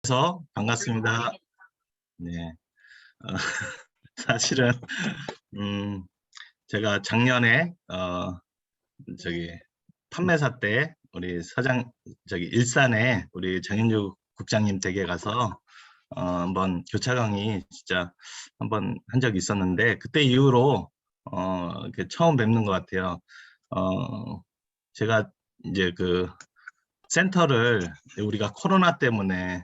그래서 반갑습니다. 네. 어, 사실은 음 제가 작년에 저기 판매사 때 우리 사장 일산에 우리 장윤주 국장님 댁에 가서 한번 교차 강의 진짜 한번 한 적이 있었는데, 그때 이후로 이렇게 처음 뵙는 것 같아요. 어 제가 이제 그 센터를 우리가 코로나 때문에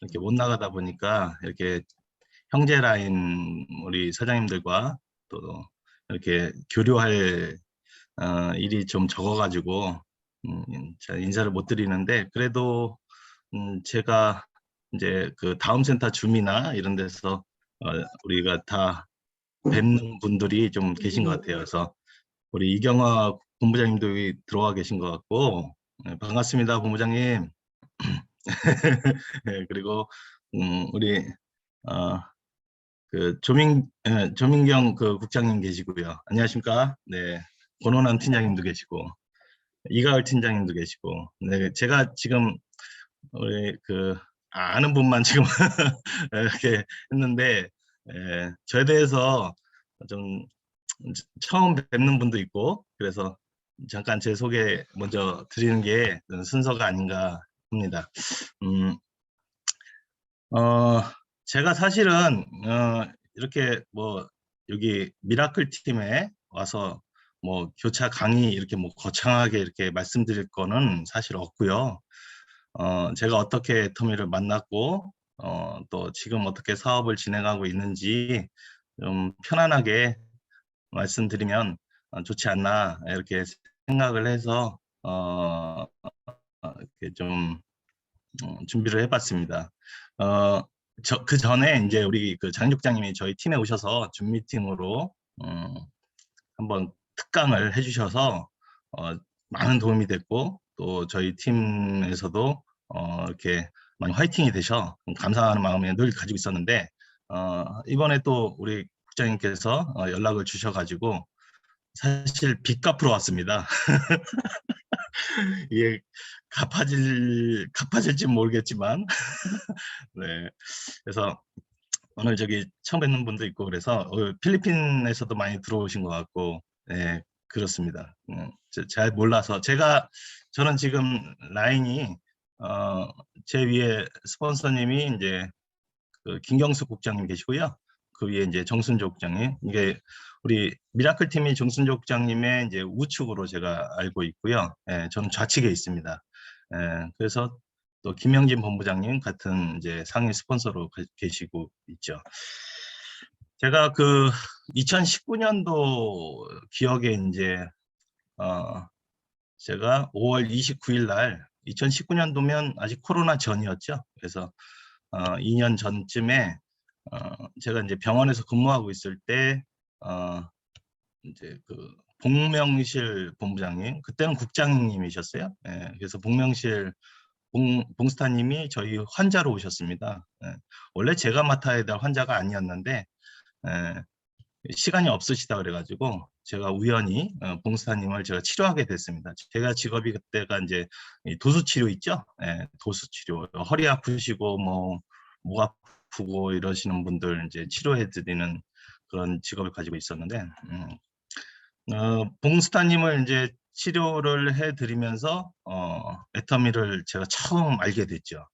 이렇게 못 나가다 보니까 이렇게 형제 라인 우리 사장님들과 또 이렇게 교류할 일이 좀 적어가지고 제가 인사를 못 드리는데, 그래도 제가 이제 그 다음 센터 줌이나 이런 데서 우리가 다 뵙는 분들이 좀 계신 것 같아요. 그래서 우리 이경화 본부장님도 여기 들어와 계신 것 같고, 네, 반갑습니다, 본부장님. 네, 그리고 우리 어, 조민경 그 국장님 계시고요. 안녕하십니까? 네. 권원환 팀장님도 계시고, 이가을 팀장님도 계시고, 네. 제가 지금 우리 아는 분만 지금 이렇게 했는데, 저에 대해서 좀 처음 뵙는 분도 있고, 그래서 잠깐 제 소개 먼저 드리는 게 순서가 아닌가 합니다. 음, 어, 제가 사실은 이렇게 뭐 여기 미라클 팀에 와서 뭐 교차 강의 이렇게 뭐 거창하게 이렇게 말씀드릴 거는 사실 없고요. 제가 어떻게 터미를 만났고 또 지금 어떻게 사업을 진행하고 있는지 좀 편안하게 말씀드리면 좋지 않나 이렇게 생각을 해서 이렇게 좀 준비를 해봤습니다. 어, 그 전에 이제 우리 그 장육장님이 저희 팀에 오셔서 줌 미팅으로 한번 특강을 해주셔서 많은 도움이 됐고, 또 저희 팀에서도 이렇게 많이 화이팅이 되셔 감사하는 마음에 늘 가지고 있었는데, 이번에 또 우리 국장님께서 연락을 주셔가지고 사실 빚 갚으러 왔습니다. 이게 갚아질지 모르겠지만, 네. 그래서 오늘 저기 처음 뵙는 분도 있고, 그래서 필리핀에서도 많이 들어오신 것 같고, 네, 그렇습니다. 잘 몰라서 저는 지금 라인이 어, 제 위에 스폰서님이 이제 그 김경수 국장님 계시고요. 그 위에 이제 정순조 국장님, 이게 우리 미라클 팀이 정순조 국장님의 이제 우측으로 제가 알고 있고요. 저는 좌측에 있습니다. 그래서 또 김영진 본부장님 같은 이제 상위 스폰서로 계시고 있죠. 제가 2019년도 기억에 이제 제가 5월 29일 날, 2019년도면 아직 코로나 전이었죠. 그래서 2년 전쯤에 제가 이제 병원에서 근무하고 있을 때 이제 봉명실 본부장님, 그때는 국장님이셨어요. 그래서 봉스타님이 저희 환자로 오셨습니다. 원래 제가 맡아야 될 환자가 아니었는데 시간이 없으시다 그래가지고 제가 우연히 봉스타님을 제가 치료하게 됐습니다. 제가 직업이 그때가 이제 도수 치료 있죠. 도수 치료, 허리 아프시고 뭐 목 아프고 이러시는 분들 이제 치료해 드리는 그런 직업을 가지고 있었는데, 봉스타님을 이제 치료를 해드리면서 애터미를 제가 처음 알게 됐죠.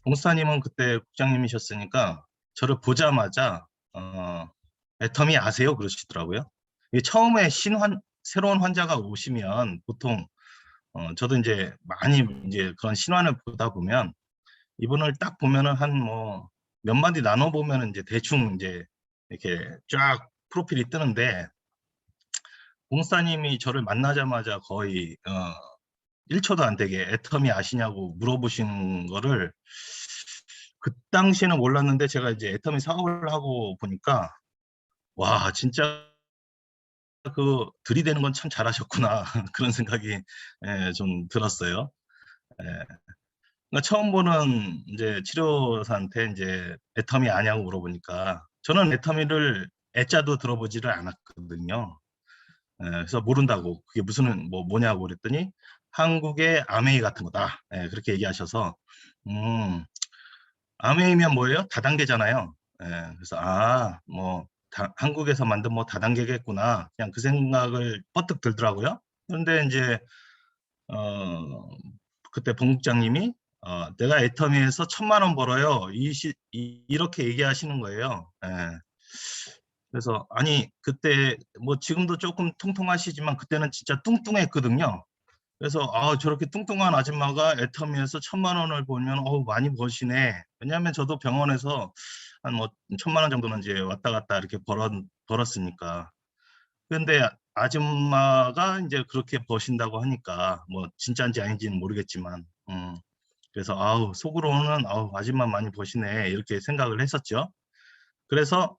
봉스타님은 그때 국장님이셨으니까 저를 보자마자 애터미 아세요? 그러시더라고요. 이게 처음에 새로운 환자가 오시면 보통 저도 이제 많이 이제 그런 신환을 보다 보면 이분을 딱 보면은 한 뭐 몇 마디 나눠 보면은 이제 대충 이제 이렇게 쫙 프로필이 뜨는데, 봉사님이 저를 만나자마자 거의 1초도 안 되게 애터미 아시냐고 물어보신 거를 그 당시에는 몰랐는데, 제가 이제 애터미 사업을 하고 보니까 와, 진짜 들이대는 건 참 잘하셨구나 그런 생각이 좀 들었어요. 예. 그러니까 처음 보는 이제 치료사한테 이제 애터미 아냐고 물어보니까 저는 애터미를 애자도 들어보지를 않았거든요. 그래서 모른다고, 그게 무슨 뭐냐고 그랬더니 한국의 아메이 같은 거다. 그렇게 얘기하셔서 음, 아메이면 뭐예요? 다단계잖아요. 예, 그래서 뭐 한국에서 만든 뭐 다단계겠구나. 그냥 그 생각을 퍼뜩 들더라고요. 그런데 이제 그때 본국장님이 내가 애터미에서 1,000만 원 벌어요. 이렇게 얘기하시는 거예요. 예. 그래서 아니 그때 뭐 지금도 조금 통통하시지만 그때는 진짜 뚱뚱했거든요. 그래서 저렇게 뚱뚱한 아줌마가 애터미에서 1,000만 원을 벌면 많이 버시네. 왜냐하면 저도 병원에서 한 뭐 1,000만 원 정도는 이제 왔다 갔다 이렇게 벌었으니까. 근데 아줌마가 이제 그렇게 버신다고 하니까 뭐 진짜인지 아닌지는 모르겠지만, 그래서 속으로는 아줌마 많이 버시네 이렇게 생각을 했었죠. 그래서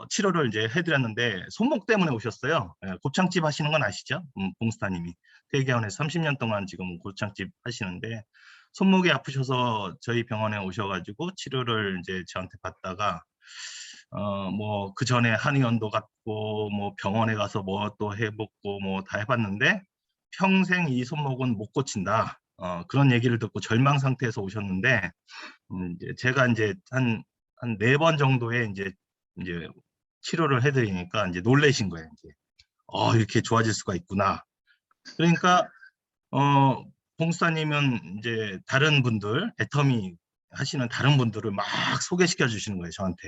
치료를 이제 해드렸는데 손목 때문에 오셨어요. 예, 곱창집 하시는 건 아시죠? 봉스타님이 퇴계원에서 30년 동안 지금 곱창집 하시는데 손목이 아프셔서 저희 병원에 오셔가지고 치료를 이제 저한테 받다가 뭐 그 전에 한의원도 갔고 뭐 병원에 가서 뭐 또 해보고 뭐 다 해봤는데 평생 이 손목은 못 고친다. 그런 얘기를 듣고 절망 상태에서 오셨는데 이제 제가 이제 한 4번 정도의 이제 치료를 해드리니까 이제 놀라신 거예요. 이제 이렇게 좋아질 수가 있구나. 그러니까 봉수사님은 이제 다른 분들 애터미 하시는 다른 분들을 막 소개시켜 주시는 거예요, 저한테.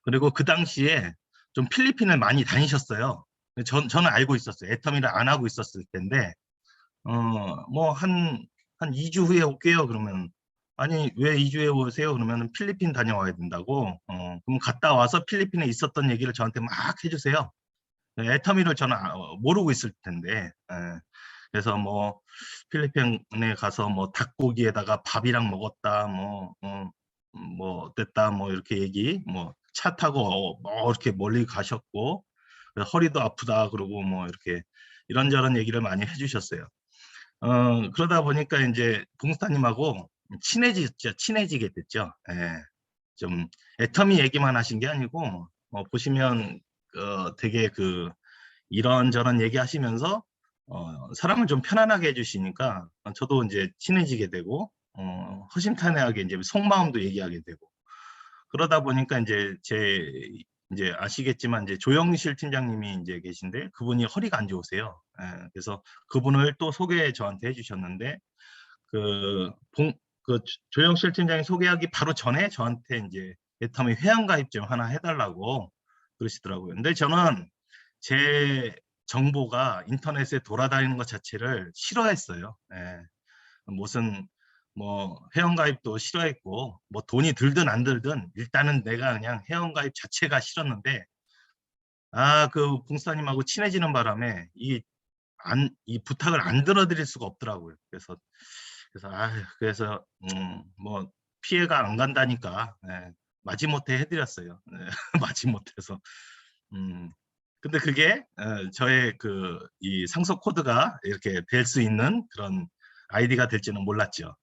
그리고 그 당시에 좀 필리핀을 많이 다니셨어요. 저는 알고 있었어요. 애터미를 안 하고 있었을 텐데 뭐 한 2주 후에 올게요. 그러면 아니 왜 2주 후에 오세요? 그러면 필리핀 다녀와야 된다고. 그럼 갔다 와서 필리핀에 있었던 얘기를 저한테 막 해주세요. 네, 애터미를 저는 모르고 있을 텐데. 예. 그래서 뭐 필리핀에 가서 뭐 닭고기에다가 밥이랑 먹었다. 뭐 어땠다. 뭐 이렇게 얘기. 뭐 차 타고 뭐 이렇게 멀리 가셨고 허리도 아프다. 그러고 뭐 이렇게 이런저런 얘기를 많이 해주셨어요. 그러다 보니까 이제 봉스타님하고 친해지게 됐죠. 예. 좀 애터미 얘기만 하신 게 아니고, 보시면, 되게 이런저런 얘기 하시면서, 사람을 좀 편안하게 해주시니까, 저도 이제 친해지게 되고, 허심탄회하게 이제 속마음도 얘기하게 되고, 그러다 보니까 이제 아시겠지만 이제 조영실 팀장님이 이제 계신데 그분이 허리가 안 좋으세요. 예, 그래서 그분을 또 저한테 해주셨는데 그, 봉, 조영실 팀장이 소개하기 바로 전에 저한테 이제 애터미 회원가입 좀 하나 해달라고 그러시더라고요. 근데 저는 제 정보가 인터넷에 돌아다니는 것 자체를 싫어했어요. 예. 무슨 뭐 회원가입도 싫어했고 뭐 돈이 들든 안 들든 일단은 내가 그냥 회원가입 자체가 싫었는데 그 봉사님하고 친해지는 바람에 이 부탁을 안 들어드릴 수가 없더라고요. 그래서 뭐 피해가 안 간다니까 마지못해 해드렸어요. 마지못해서 근데 그게 저의 이 상속 코드가 이렇게 될 수 있는 그런 아이디가 될지는 몰랐죠.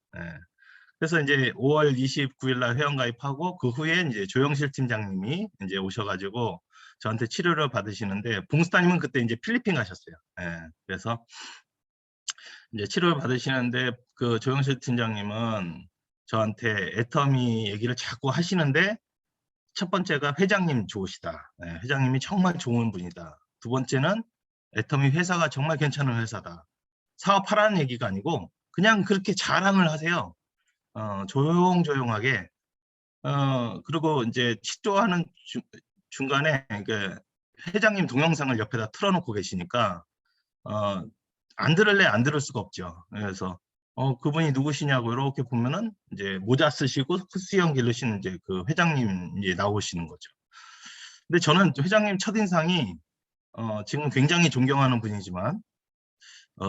그래서 이제 5월 29일 날 회원가입하고 그 후에 이제 조영실 팀장님이 이제 오셔가지고 저한테 치료를 받으시는데 봉수타님은 그때 이제 필리핀 가셨어요. 그래서 이제 치료를 받으시는데 조영실 팀장님은 저한테 애터미 얘기를 자꾸 하시는데 첫 번째가 회장님 좋으시다. 회장님이 정말 좋은 분이다. 두 번째는 애터미 회사가 정말 괜찮은 회사다. 사업하라는 얘기가 아니고 그냥 그렇게 자랑을 하세요. 조용조용하게. 그리고 이제 치료하는 중간에 회장님 동영상을 옆에다 틀어놓고 계시니까 어, 안 들을래 안 들을 수가 없죠. 그래서 그분이 누구시냐고 이렇게 보면은 이제 모자 쓰시고 수염 기르시는 이제 그 회장님 이제 나오시는 거죠. 근데 저는 회장님 첫인상이 지금 굉장히 존경하는 분이지만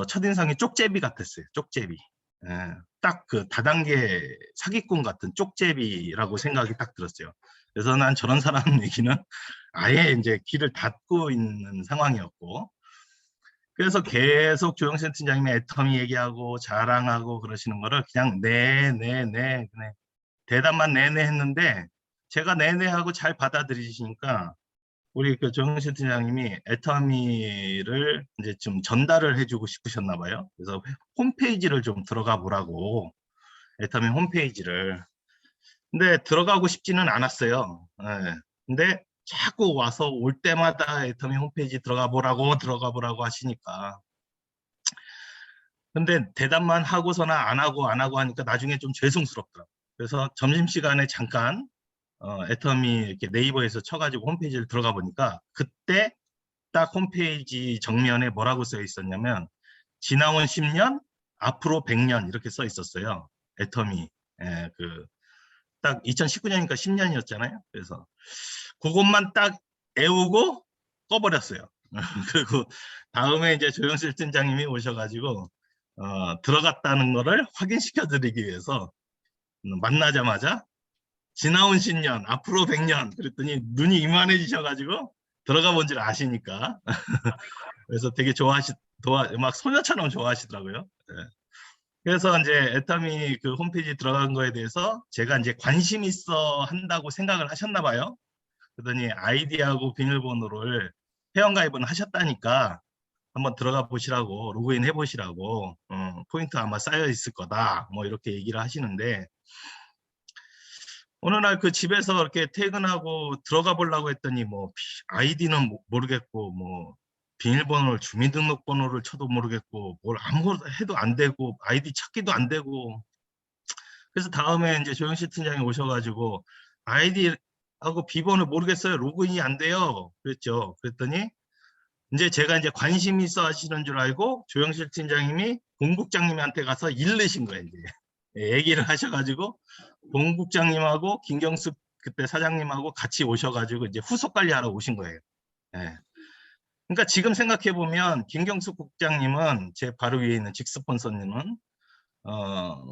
첫인상이 쪽제비 같았어요. 쪽제비. 예, 딱 다단계 사기꾼 같은 쪽제비라고 생각이 딱 들었어요. 그래서 난 저런 사람 얘기는 아예 이제 귀를 닫고 있는 상황이었고 그래서 계속 조영신 팀장님이 애터미 얘기하고 자랑하고 그러시는 거를 그냥 네. 대답만 네네 했는데 제가 네네 하고 잘 받아들이시니까 우리 조영신 팀장님이 애터미를 이제 좀 전달을 해주고 싶으셨나 봐요. 그래서 홈페이지를 좀 들어가 보라고 애터미 홈페이지를 근데 들어가고 싶지는 않았어요. 예. 근데 자꾸 와서 올 때마다 애터미 홈페이지 들어가 보라고 하시니까. 근데 대답만 하고서나 안 하고 하니까 나중에 좀 죄송스럽더라고요. 그래서 점심시간에 잠깐 애터미 이렇게 네이버에서 쳐가지고 홈페이지를 들어가 보니까 그때 딱 홈페이지 정면에 뭐라고 써 있었냐면 지나온 10년, 앞으로 100년 이렇게 써 있었어요. 애터미. 예, 딱 2019년이니까 10년이었잖아요. 그래서 그것만 딱 애우고 꺼버렸어요. 그리고 다음에 이제 조영실 팀장님이 오셔가지고 들어갔다는 거를 확인시켜 드리기 위해서 만나자마자 지나온 10년, 앞으로 100년 그랬더니 눈이 이만해지셔가지고 들어가 본 줄 아시니까 그래서 되게 막 소녀처럼 좋아하시더라고요. 네. 그래서 이제 애터미 그 홈페이지 들어간 거에 대해서 제가 이제 관심 있어 한다고 생각을 하셨나 봐요. 그러더니 아이디하고 비밀번호를 회원가입은 하셨다니까 한번 들어가 보시라고 로그인 해보시라고 포인트 아마 쌓여 있을 거다 뭐 이렇게 얘기를 하시는데 어느 날 그 집에서 이렇게 퇴근하고 들어가 보려고 했더니 뭐 아이디는 모르겠고 뭐 비밀번호를 주민등록번호를 쳐도 모르겠고 뭘 아무것도 해도 안 되고 아이디 찾기도 안 되고 그래서 다음에 이제 조영실 팀장이 오셔가지고 아이디하고 비번을 모르겠어요. 로그인이 안 돼요. 그랬죠. 그랬더니 이제 제가 이제 관심 있어 하시는 줄 알고 조영실 팀장님이 본국장님한테 가서 일르신 거예요. 이제 얘기를 하셔가지고 본국장님하고 김경숙 그때 사장님하고 같이 오셔가지고 이제 후속 관리하러 오신 거예요. 예. 그러니까 지금 생각해 보면 김경숙 국장님은 제 바로 위에 있는 직스폰서님은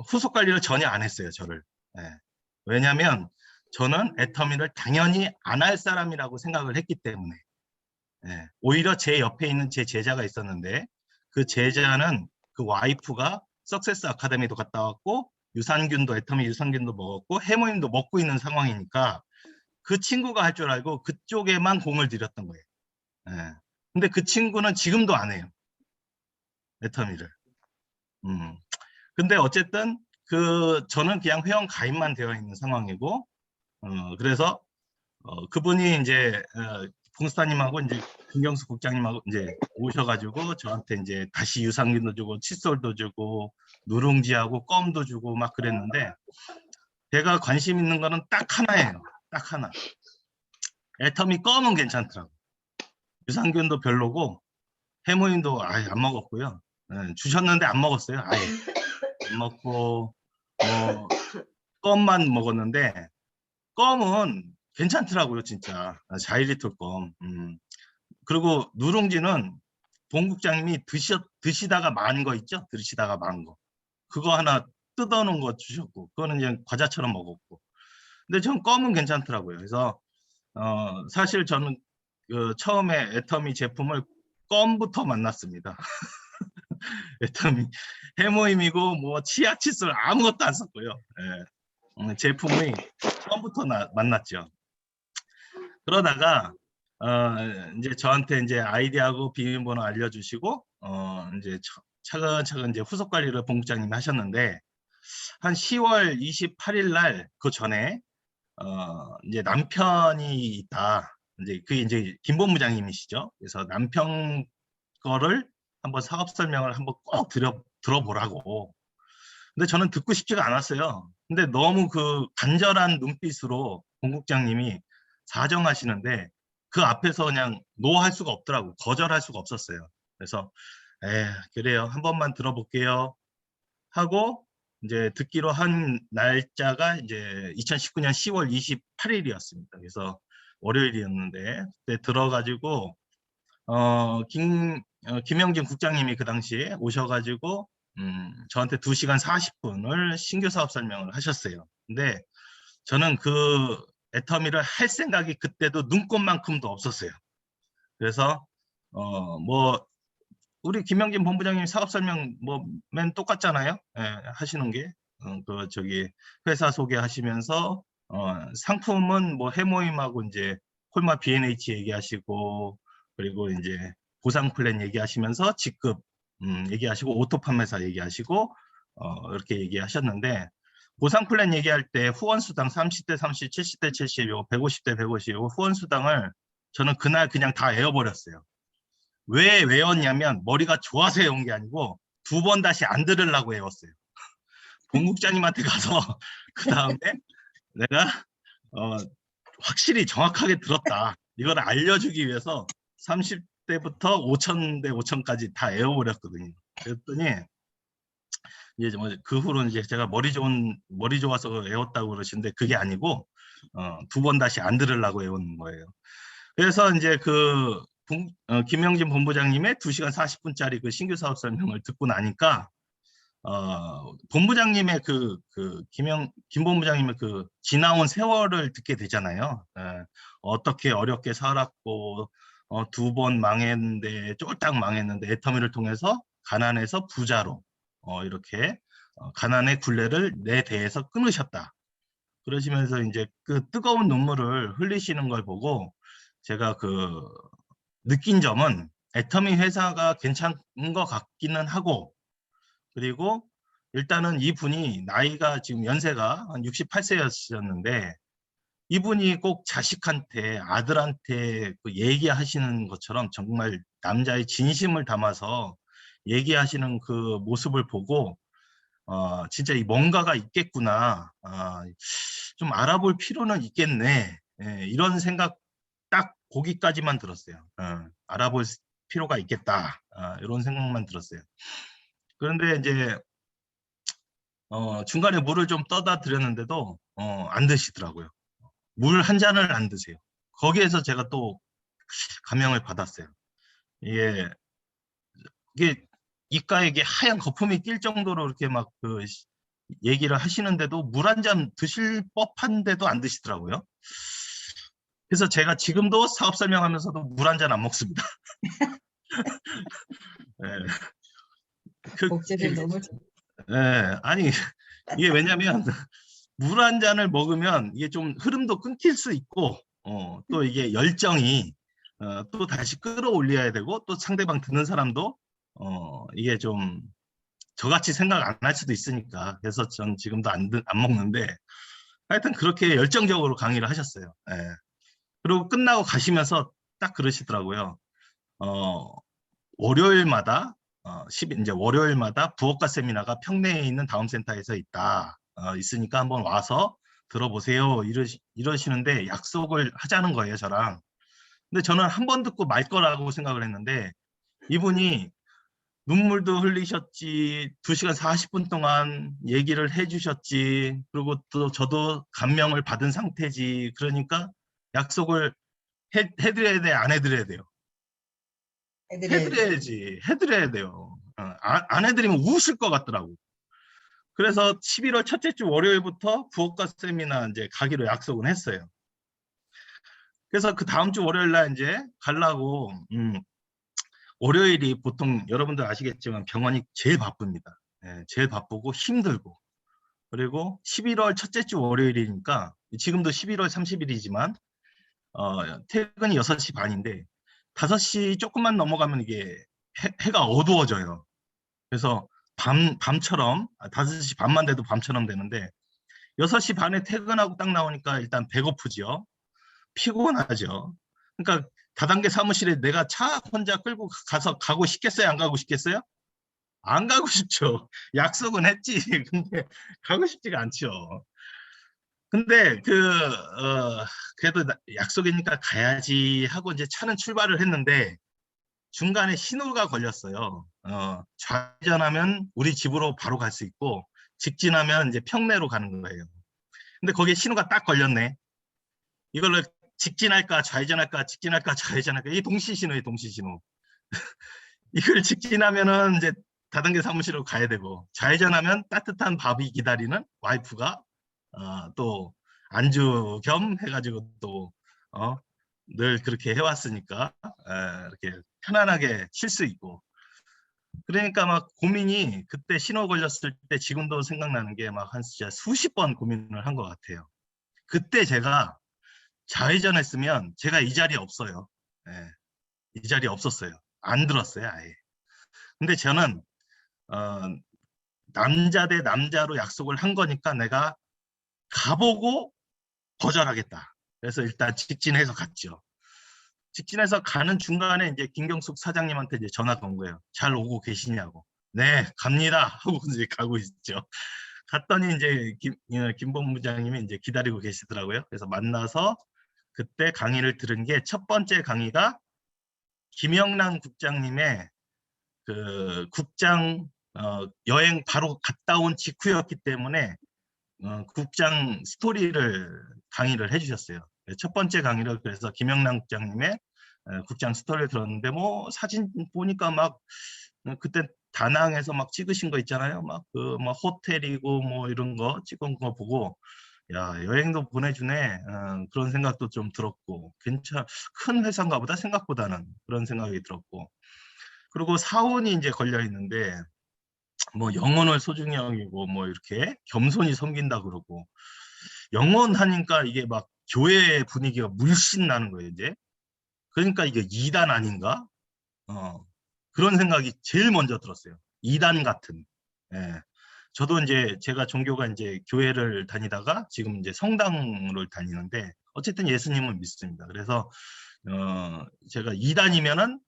후속 관리를 전혀 안 했어요, 저를. 예. 왜냐하면 저는 애터미를 당연히 안 할 사람이라고 생각을 했기 때문에. 예. 오히려 제 옆에 있는 제 제자가 있었는데 그 제자는 그 와이프가 석세스 아카데미도 갔다 왔고 유산균도 애터미 유산균도 먹었고 해모임도 먹고 있는 상황이니까 그 친구가 할 줄 알고 그쪽에만 공을 들였던 거예요. 예. 근데 그 친구는 지금도 안 해요. 애터미를. 근데 어쨌든 저는 그냥 회원 가입만 되어 있는 상황이고 그래서 그분이 이제 봉스타님하고 이제 김경수 국장님하고 이제 오셔가지고 저한테 이제 다시 유산균도 주고 칫솔도 주고 누룽지하고 껌도 주고 막 그랬는데 제가 관심 있는 거는 딱 하나예요. 딱 하나. 애터미 껌은 괜찮더라고. 유산균도 별로고 해모인도 아예 안 먹었고요. 주셨는데 안 먹었어요. 아예 안 먹고 뭐 껌만 먹었는데 껌은 괜찮더라고요, 진짜. 자일리톨 껌. 그리고 누룽지는 본국장님이 드시다가 만 거 있죠? 드시다가 만 거. 그거 하나 뜯어놓은 거 주셨고, 그거는 그냥 과자처럼 먹었고. 근데 전 껌은 괜찮더라고요. 그래서 사실 저는 처음에 애터미 제품을 껌부터 만났습니다. 애터미 해모임이고 뭐 치약 칫솔 아무것도 안 썼고요. 예. 제품이 껌부터 만났죠. 그러다가 이제 저한테 이제 아이디하고 비밀번호 알려주시고 이제 차근차근 이제 후속 관리를 본국장님이 하셨는데 한 10월 28일 날 그 전에 이제 남편이 있다. 이제 그게 이제 김 본부장님이시죠. 그래서 남편 거를 한번 사업 설명을 한번 꼭 들어보라고. 근데 저는 듣고 싶지가 않았어요. 근데 너무 그 간절한 눈빛으로 본국장님이 사정하시는데 그 앞에서 그냥 노 할 수가 없더라고. 거절할 수가 없었어요. 그래서 그래요. 한 번만 들어볼게요. 하고 이제 듣기로 한 날짜가 이제 2019년 10월 28일이었습니다. 그래서 월요일이었는데 그때 들어가지고 김영진 국장님이 그 당시에 오셔가지고 저한테 2시간 40분을 신규 사업 설명을 하셨어요. 근데 저는 그 애터미를 할 생각이 그때도 눈꼽만큼도 없었어요. 그래서 뭐 우리 김영진 본부장님 사업 설명 뭐 맨 똑같잖아요. 하시는 게 회사 소개하시면서 상품은 뭐 해모임하고 이제 콜마 B&H 얘기하시고 그리고 이제 보상 플랜 얘기하시면서 직급 얘기하시고 오토 판매사 얘기하시고 이렇게 얘기하셨는데 보상 플랜 얘기할 때 후원수당 30대 30, 70대 70, 요 150대 150, 요 후원수당을 저는 그날 그냥 다 외워버렸어요. 왜 외웠냐면 머리가 좋아서 외운 게 아니고 2번 다시 안 들으려고 외웠어요. 본국장님한테 가서 그 다음에 내가 확실히 정확하게 들었다. 이걸 알려주기 위해서 30대부터 5,000대 5,000까지 다 외워버렸거든요. 그랬더니 이제 그 후로는 이제 제가 머리 좋아서 외웠다고 그러시는데 그게 아니고 2번 다시 안 들으려고 외운 거예요. 그래서 이제 김영진 본부장님의 2시간 40분짜리 그 신규 사업 설명을 듣고 나니까 본부장님의 김 본부장님의 그 지나온 세월을 듣게 되잖아요. 어떻게 어렵게 살았고 2번 망했는데 쫄딱 망했는데 애터미를 통해서 가난해서 부자로 이렇게 가난의 굴레를 내 대에서 끊으셨다. 그러시면서 이제 그 뜨거운 눈물을 흘리시는 걸 보고 제가 느낀 점은 애터미 회사가 괜찮은 것 같기는 하고, 그리고 일단은 이분이 나이가 지금 연세가 한 68세였는데 이분이 꼭 자식한테 아들한테 얘기하시는 것처럼 정말 남자의 진심을 담아서 얘기하시는 그 모습을 보고 진짜 이 뭔가가 있겠구나, 좀 알아볼 필요는 있겠네, 이런 생각 딱 거기까지만 들었어요. 알아볼 필요가 있겠다, 이런 생각만 들었어요. 그런데 이제 중간에 물을 좀 떠다 드렸는데도 안 드시더라고요. 물 한 잔을 안 드세요. 거기에서 제가 또 감명을 받았어요. 이게 입가에 이게 하얀 거품이 낄 정도로 이렇게 막 얘기를 하시는데도 물 한 잔 드실 법한데도 안 드시더라고요. 그래서 제가 지금도 사업 설명하면서도 물 한 잔 안 먹습니다. 네. 목재를 너무 네. 아니 이게 왜냐면 물 한 잔을 먹으면 이게 좀 흐름도 끊길 수 있고 또 이게 열정이 또 다시 끌어올려야 되고 또 상대방 듣는 사람도 이게 좀 저같이 생각 안 할 수도 있으니까, 그래서 전 지금도 안 먹는데 하여튼 그렇게 열정적으로 강의를 하셨어요. 예. 그리고 끝나고 가시면서 딱 그러시더라고요. 월요일마다 이제 월요일마다 부엌가 세미나가 평내에 있는 다음센터에서 있으니까 한번 와서 들어보세요. 이러시는데 약속을 하자는 거예요, 저랑. 근데 저는 한 번 듣고 말 거라고 생각을 했는데 이분이 눈물도 흘리셨지, 2시간 40분 동안 얘기를 해주셨지, 그리고 또 저도 감명을 받은 상태지. 그러니까 약속을 해드려야 돼, 안 해드려야 돼요? 해드려야지. 해드려야 돼요. 안 해드리면 우실 것 같더라고. 그래서 11월 첫째 주 월요일부터 부엌가 세미나 이제 가기로 약속을 했어요. 그래서 그 다음 주 월요일 날 이제 가려고, 월요일이 보통 여러분들 아시겠지만 병원이 제일 바쁩니다. 제일 바쁘고 힘들고. 그리고 11월 첫째 주 월요일이니까 지금도 11월 30일이지만 퇴근이 6시 반인데 5시 조금만 넘어가면 이게 해가 어두워져요. 그래서 밤처럼 5시 반만 돼도 밤처럼 되는데 6시 반에 퇴근하고 딱 나오니까 일단 배고프죠. 피곤하죠. 그러니까 다단계 사무실에 내가 차 혼자 끌고 가고 싶겠어요? 안 가고 싶겠어요? 안 가고 싶죠. 약속은 했지. 근데 가고 싶지가 않죠. 근데 그래도 약속이니까 가야지 하고 이제 차는 출발을 했는데 중간에 신호가 걸렸어요. 좌회전하면 우리 집으로 바로 갈 수 있고 직진하면 이제 평내로 가는 거예요. 근데 거기에 신호가 딱 걸렸네. 이걸로 직진할까 좌회전할까 직진할까 좌회전할까, 이게 동시신호예요, 동시신호. 이걸 직진하면은 이제 다단계 사무실로 가야 되고 좌회전하면 따뜻한 밥이 기다리는 와이프가 또 안주 겸 해가지고 또 늘 그렇게 해왔으니까 이렇게 편안하게 쉴 수 있고. 그러니까 막 고민이, 그때 신호 걸렸을 때 지금도 생각나는 게 막 한 진짜 수십 번 고민을 한 것 같아요. 그때 제가 좌회전했으면 제가 이 자리에 없어요. 이 자리에 없었어요. 안 들었어요, 아예. 근데 저는 남자 대 남자로 약속을 한 거니까 내가 가보고 거절하겠다. 그래서 일단 직진해서 갔죠. 직진해서 가는 중간에 이제 김경숙 사장님한테 이제 전화가 온 거예요. 잘 오고 계시냐고. 네, 갑니다. 하고 이제 가고 있죠. 갔더니 이제 김 본부장님이 이제 기다리고 계시더라고요. 그래서 만나서 그때 강의를 들은 게 첫 번째 강의가 김영란 국장님의 그 국장 여행 바로 갔다 온 직후였기 때문에 국장 스토리를 강의를 해주셨어요. 첫 번째 강의를 그래서 김영란 국장님의 국장 스토리를 들었는데 뭐 사진 보니까 막 그때 다낭에서 막 찍으신 거 있잖아요. 막 그 막 호텔이고 뭐 이런 거 찍은 거 보고 야 여행도 보내주네 그런 생각도 좀 들었고 큰 회사인가 보다 생각보다는 그런 생각이 들었고 그리고 사원이 이제 걸려 있는데 뭐 영혼을 소중히 여기고 뭐 이렇게 겸손히 섬긴다 그러고 영혼 하니까 이게 막 교회 분위기가 물씬 나는 거예요 이제. 그러니까 이게 이단 아닌가? 그런 생각이 제일 먼저 들었어요. 이단 같은. 예. 저도 이제 제가 종교가 이제 교회를 다니다가 지금 이제 성당을 다니는데 어쨌든 예수님을 믿습니다. 그래서 제가 이단이면은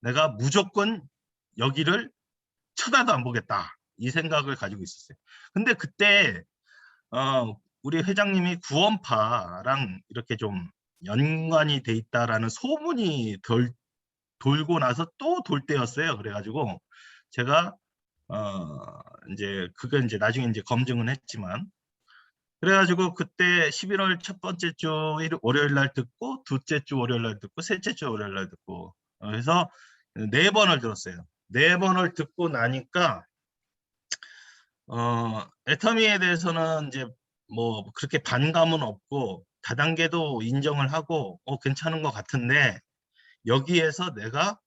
내가 무조건 여기를 쳐다도 안 보겠다 이 생각을 가지고 있었어요. 근데 그때 우리 회장님이 구원파랑 이렇게 좀 연관이 돼 있다라는 소문이 돌고 나서 또 돌 때였어요. 그래가지고 제가 이제 그건 이제 나중에 이제 검증은 했지만 그래가지고 그때 11월 첫 번째 주 월요일 날 듣고 둘째 주 월요일 날 듣고 셋째 주 월요일 날 듣고 그래서 4번을 들었어요. 4번을 듣고 나니까 애터미에 대해서는 이제 뭐 그렇게 반감은 없고 다단계도 인정을 하고 괜찮은 것 같은데 여기에서 내가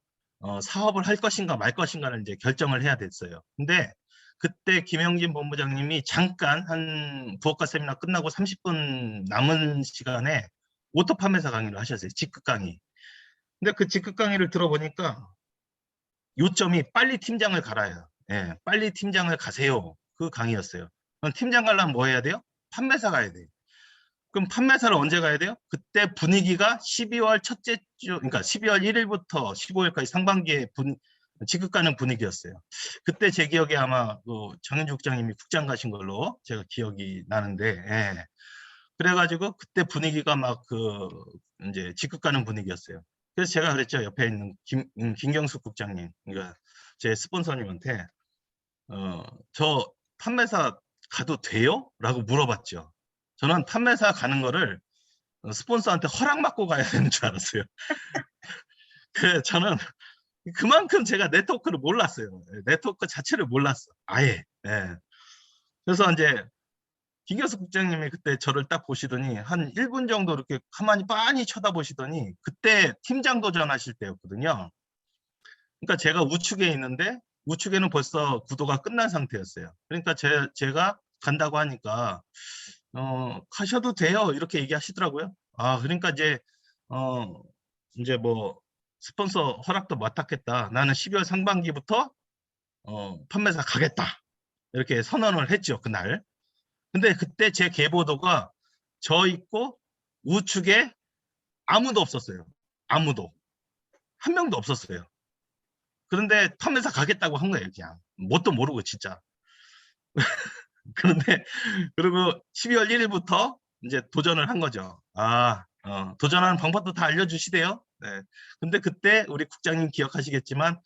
사업을 할 것인가 말 것인가를 이제 결정을 해야 됐어요. 근데 그때 김영진 본부장님이 잠깐 한 부업가 세미나 끝나고 30분 남은 시간에 오토 판매사 강의를 하셨어요. 직급 강의. 근데 그 직급 강의를 들어보니까 요점이 빨리 팀장을 갈아요. 예, 빨리 팀장을 가세요. 그 강의였어요. 그럼 팀장 가려면 뭐 해야 돼요? 판매사 가야 돼요. 그럼 판매사를 언제 가야 돼요? 그때 분위기가 12월 첫째 주, 그러니까 12월 1일부터 15일까지 상반기에 지급 가는 분위기였어요. 그때 제 기억에 아마 정현주 국장님이 국장 가신 걸로 제가 기억이 나는데, 예. 그래가지고 그때 분위기가 막 이제 지급 가는 분위기였어요. 그래서 제가 그랬죠. 옆에 있는 김경숙 국장님, 그러니까 제 스폰서님한테, 저 판매사 가도 돼요? 라고 물어봤죠. 저는 판매사 가는 거를 스폰서한테 허락받고 가야 되는 줄 알았어요. 저는 그만큼 제가 네트워크를 몰랐어요. 네트워크 자체를 몰랐어. 아예. 예. 그래서 이제 김경숙 국장님이 그때 저를 딱 보시더니 한 1분 정도 이렇게 가만히 빤히 쳐다보시더니 그때 팀장 도전하실 때였거든요. 그러니까 제가 우측에 있는데 우측에는 벌써 구도가 끝난 상태였어요. 그러니까 제가 간다고 하니까 가셔도 돼요 이렇게 얘기하시더라고요. 그러니까 이제 뭐 스폰서 허락도 맡았겠다. 나는 12월 상반기부터 판매사 가겠다 이렇게 선언을 했죠 그날. 근데 그때 제 계보도가 저 있고 우측에 아무도 없었어요. 아무도 한 명도 없었어요. 그런데 판매사 가겠다고 한 거예요 그냥 뭣도 모르고 진짜. 그런데 그리고 12월 1일부터 이제 도전을 한 거죠. 도전하는 방법도 다 알려주시대요. 네. 근데 그때 우리 국장님 기억하시겠지만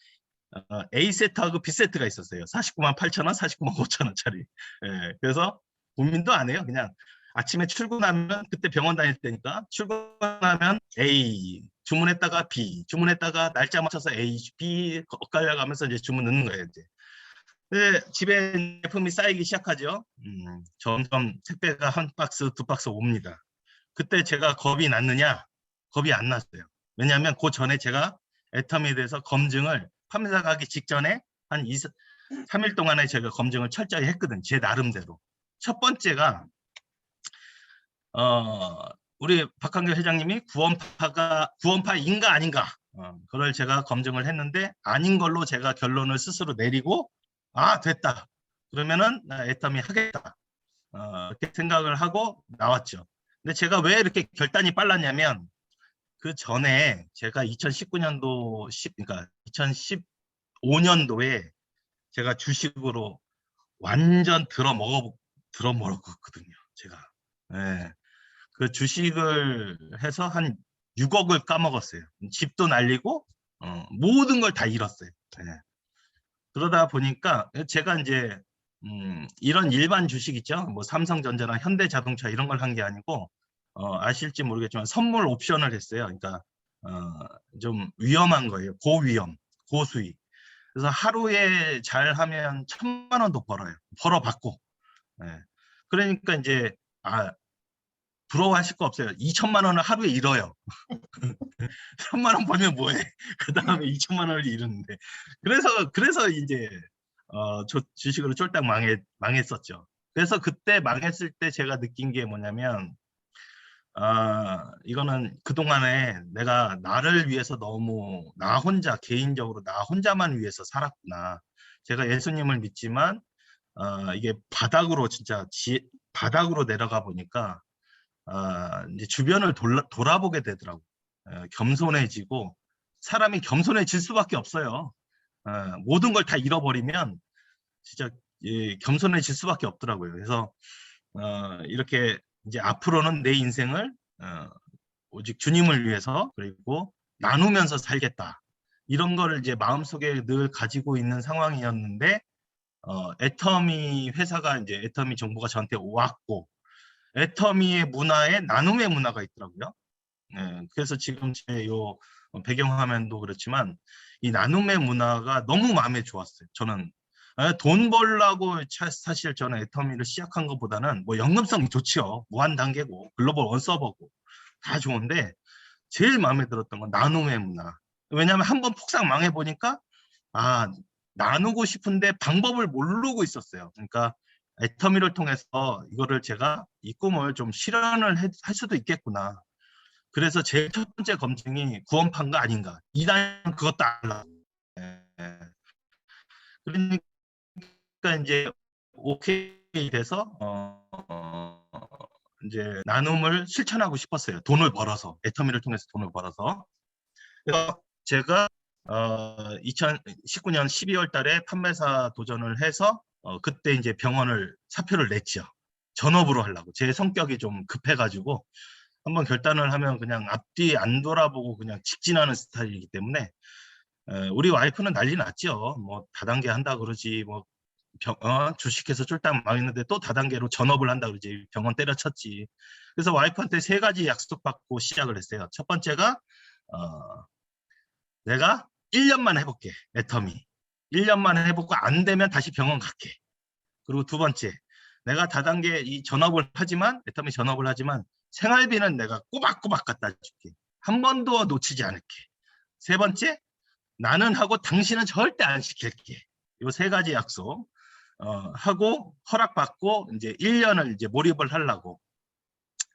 A세트하고 B세트가 있었어요. 49만 8천 원, 49만 5천 원짜리. 네. 그래서 고민도 안 해요. 그냥 아침에 출근하면 그때 병원 다닐 때니까 출근하면 A 주문했다가 B 주문했다가 날짜 맞춰서 A, B 엇갈려 가면서 이제 주문 넣는 거예요. 이제. 네, 집에 제품이 쌓이기 시작하죠. 점점 택배가 한 박스, 두 박스 옵니다. 그때 제가 겁이 났느냐? 겁이 안 났어요. 왜냐하면 그 전에 제가 애터미에 대해서 검증을 판매사 가기 직전에 한 3일 동안에 제가 검증을 철저히 했거든요. 제 나름대로. 첫 번째가 우리 박한결 회장님이 구원파인가 아닌가 그걸 제가 검증을 했는데 아닌 걸로 제가 결론을 스스로 내리고 됐다. 그러면은 나 애터미 하겠다. 이렇게 생각을 하고 나왔죠. 근데 제가 왜 이렇게 결단이 빨랐냐면 그 전에 제가 2019년도 그러니까 2015년도에 제가 주식으로 완전 들어 먹었거든요. 제가. 예. 그 주식을 해서 한 6억을 까먹었어요. 집도 날리고 모든 걸 다 잃었어요. 예. 그러다 보니까 제가 이제 이런 일반 주식 있죠. 뭐 삼성전자나 현대자동차 이런 걸 한 게 아니고 아실지 모르겠지만 선물 옵션을 했어요. 그러니까 좀 위험한 거예요. 고위험, 고수익. 그래서 하루에 잘하면 1,000만 원도 벌어요. 벌어받고. 예. 그러니까 이제 부러워하실 거 없어요. 2천만 원을 하루에 잃어요. 3만 원 벌면 뭐해? 그 다음에 2천만 원을 잃었는데. 그래서 이제 주식으로 쫄딱 망했었죠. 그래서 그때 망했을 때 제가 느낀 게 뭐냐면 이거는 그동안에 내가 나를 위해서 너무 나 혼자 개인적으로 나 혼자만 위해서 살았구나. 제가 예수님을 믿지만 이게 바닥으로 진짜 바닥으로 내려가 보니까 이제 주변을 돌아보게 되더라고. 겸손해지고 사람이 겸손해질 수밖에 없어요. 모든 걸 다 잃어버리면 진짜 겸손해질 수밖에 없더라고요. 그래서 이렇게 이제 앞으로는 내 인생을 오직 주님을 위해서 그리고 나누면서 살겠다. 이런 거를 이제 마음속에 늘 가지고 있는 상황이었는데 애터미 회사가 이제 애터미 정보가 저한테 왔고 애터미의 문화에 나눔의 문화가 있더라고요. 그래서 지금 제 요 배경화면도 그렇지만 이 나눔의 문화가 너무 마음에 좋았어요. 저는 돈 벌라고 사실 저는 애터미를 시작한 것보다는 뭐 연금성이 좋지요. 무한 단계고 글로벌 원 서버고 다 좋은데 제일 마음에 들었던 건 나눔의 문화. 왜냐하면 한번 폭삭 망해 보니까 나누고 싶은데 방법을 모르고 있었어요. 그러니까 애터미를 통해서 이거를 제가 이 꿈을 좀 실현을 할 수도 있겠구나. 그래서 제 첫 번째 검증이 구원파인가 아닌가. 이단 그것도 알라. 그러니까 이제 오케이 돼서 이제 나눔을 실천하고 싶었어요. 돈을 벌어서 애터미를 통해서 돈을 벌어서. 그래서 제가 2019년 12월 달에 판매사 도전을 해서 그때 이제 병원을 사표를 냈죠. 전업으로 하려고. 제 성격이 좀 급해가지고 한번 결단을 하면 그냥 앞뒤 안 돌아보고 그냥 직진하는 스타일이기 때문에 우리 와이프는 난리 났죠. 뭐 다단계 한다 그러지 뭐 주식해서 쫄딱 망했는데 또 다단계로 전업을 한다 그러지 병원 때려쳤지. 그래서 와이프한테 3가지 약속받고 시작을 했어요. 첫 번째가 내가 1년만 해볼게. 애터미. 1년만 해보고 안 되면 다시 병원 갈게. 그리고 두 번째, 내가 다단계 이 전업을 하지만 애터미 전업을 하지만 생활비는 내가 꼬박꼬박 갖다 줄게. 한 번도 놓치지 않을게. 세 번째, 나는 하고 당신은 절대 안 시킬게. 이 3가지 약속 하고 허락받고 이제 1년을 이제 몰입을 하려고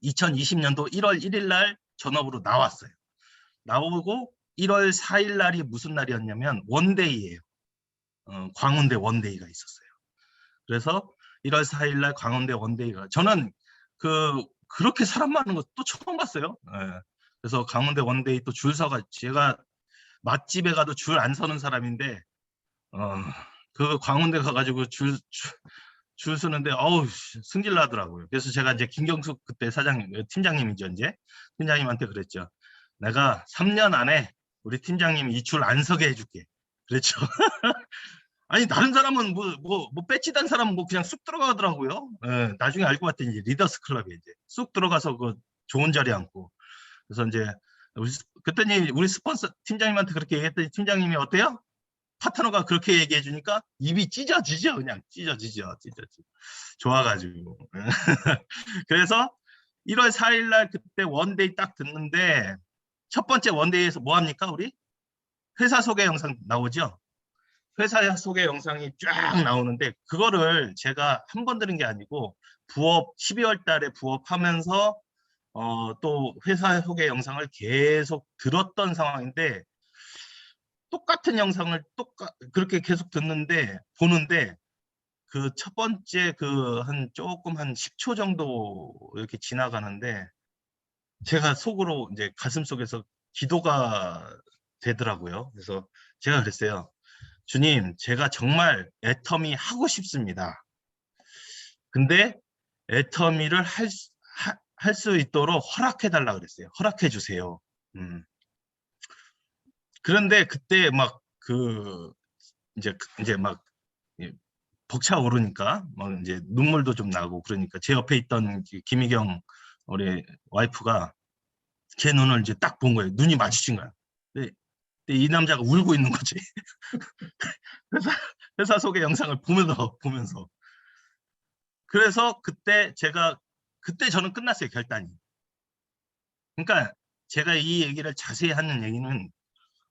2020년도 1월 1일 날 전업으로 나왔어요. 나오고 1월 4일 날이 무슨 날이었냐면 원데이예요. 광운대 원데이가 있었어요. 그래서 1월 4일 날 광운대 원데이가 저는 그렇게 사람 많은 거 또 처음 봤어요. 그래서 광운대 원데이 또 줄 서가 제가 맛집에 가도 줄 안 서는 사람인데 그 광운대 가가지고 줄 서는데 승질 나더라고요. 그래서 제가 이제 김경숙 그때 팀장님이죠 이제 팀장님한테 그랬죠. 내가 3년 안에 우리 팀장님이 이 줄 안 서게 해줄게. 그랬죠. 아니 다른 사람은 뭐 배치단 사람은 뭐 그냥 쑥 들어가더라고요. 나중에 알고 봤더니 이제 리더스 클럽에 이제 쑥 들어가서 그 좋은 자리에 앉고 그래서 이제 그랬더니 우리 스폰서 팀장님한테 그렇게 얘기했더니 팀장님이 어때요? 파트너가 그렇게 얘기해 주니까 입이 찢어지죠. 그냥 찢어지죠. 좋아가지고. 그래서 1월 4일 날 그때 원데이 딱 듣는데 첫 번째 원데이에서 뭐 합니까 우리? 회사 소개 영상 나오죠. 회사 소개 영상이 쫙 나오는데 그거를 제가 한 번 들은 게 아니고 12월 달에 부업하면서 또 회사 소개 영상을 계속 들었던 상황인데 똑같은 영상을 그렇게 계속 보는데 그 첫 번째 그 한 조금 한 10초 정도 이렇게 지나가는데 제가 속으로 이제 가슴속에서 기도가 되더라고요. 그래서 제가 그랬어요. 주님, 제가 정말 애터미 하고 싶습니다. 근데 애터미를 할 수 있도록 허락해 달라 그랬어요. 허락해 주세요. 그런데 그때 막 이제 막 벅차오르니까 막 이제 눈물도 좀 나고 그러니까 제 옆에 있던 김희경 우리 와이프가 제 눈을 이제 딱 본 거예요. 눈이 마주친 거야. 근데 이 남자가 울고 있는 거지. 회사 소개 영상을 보면서. 그래서 그때 저는 끝났어요, 결단이. 그러니까 제가 이 얘기를 자세히 하는 얘기는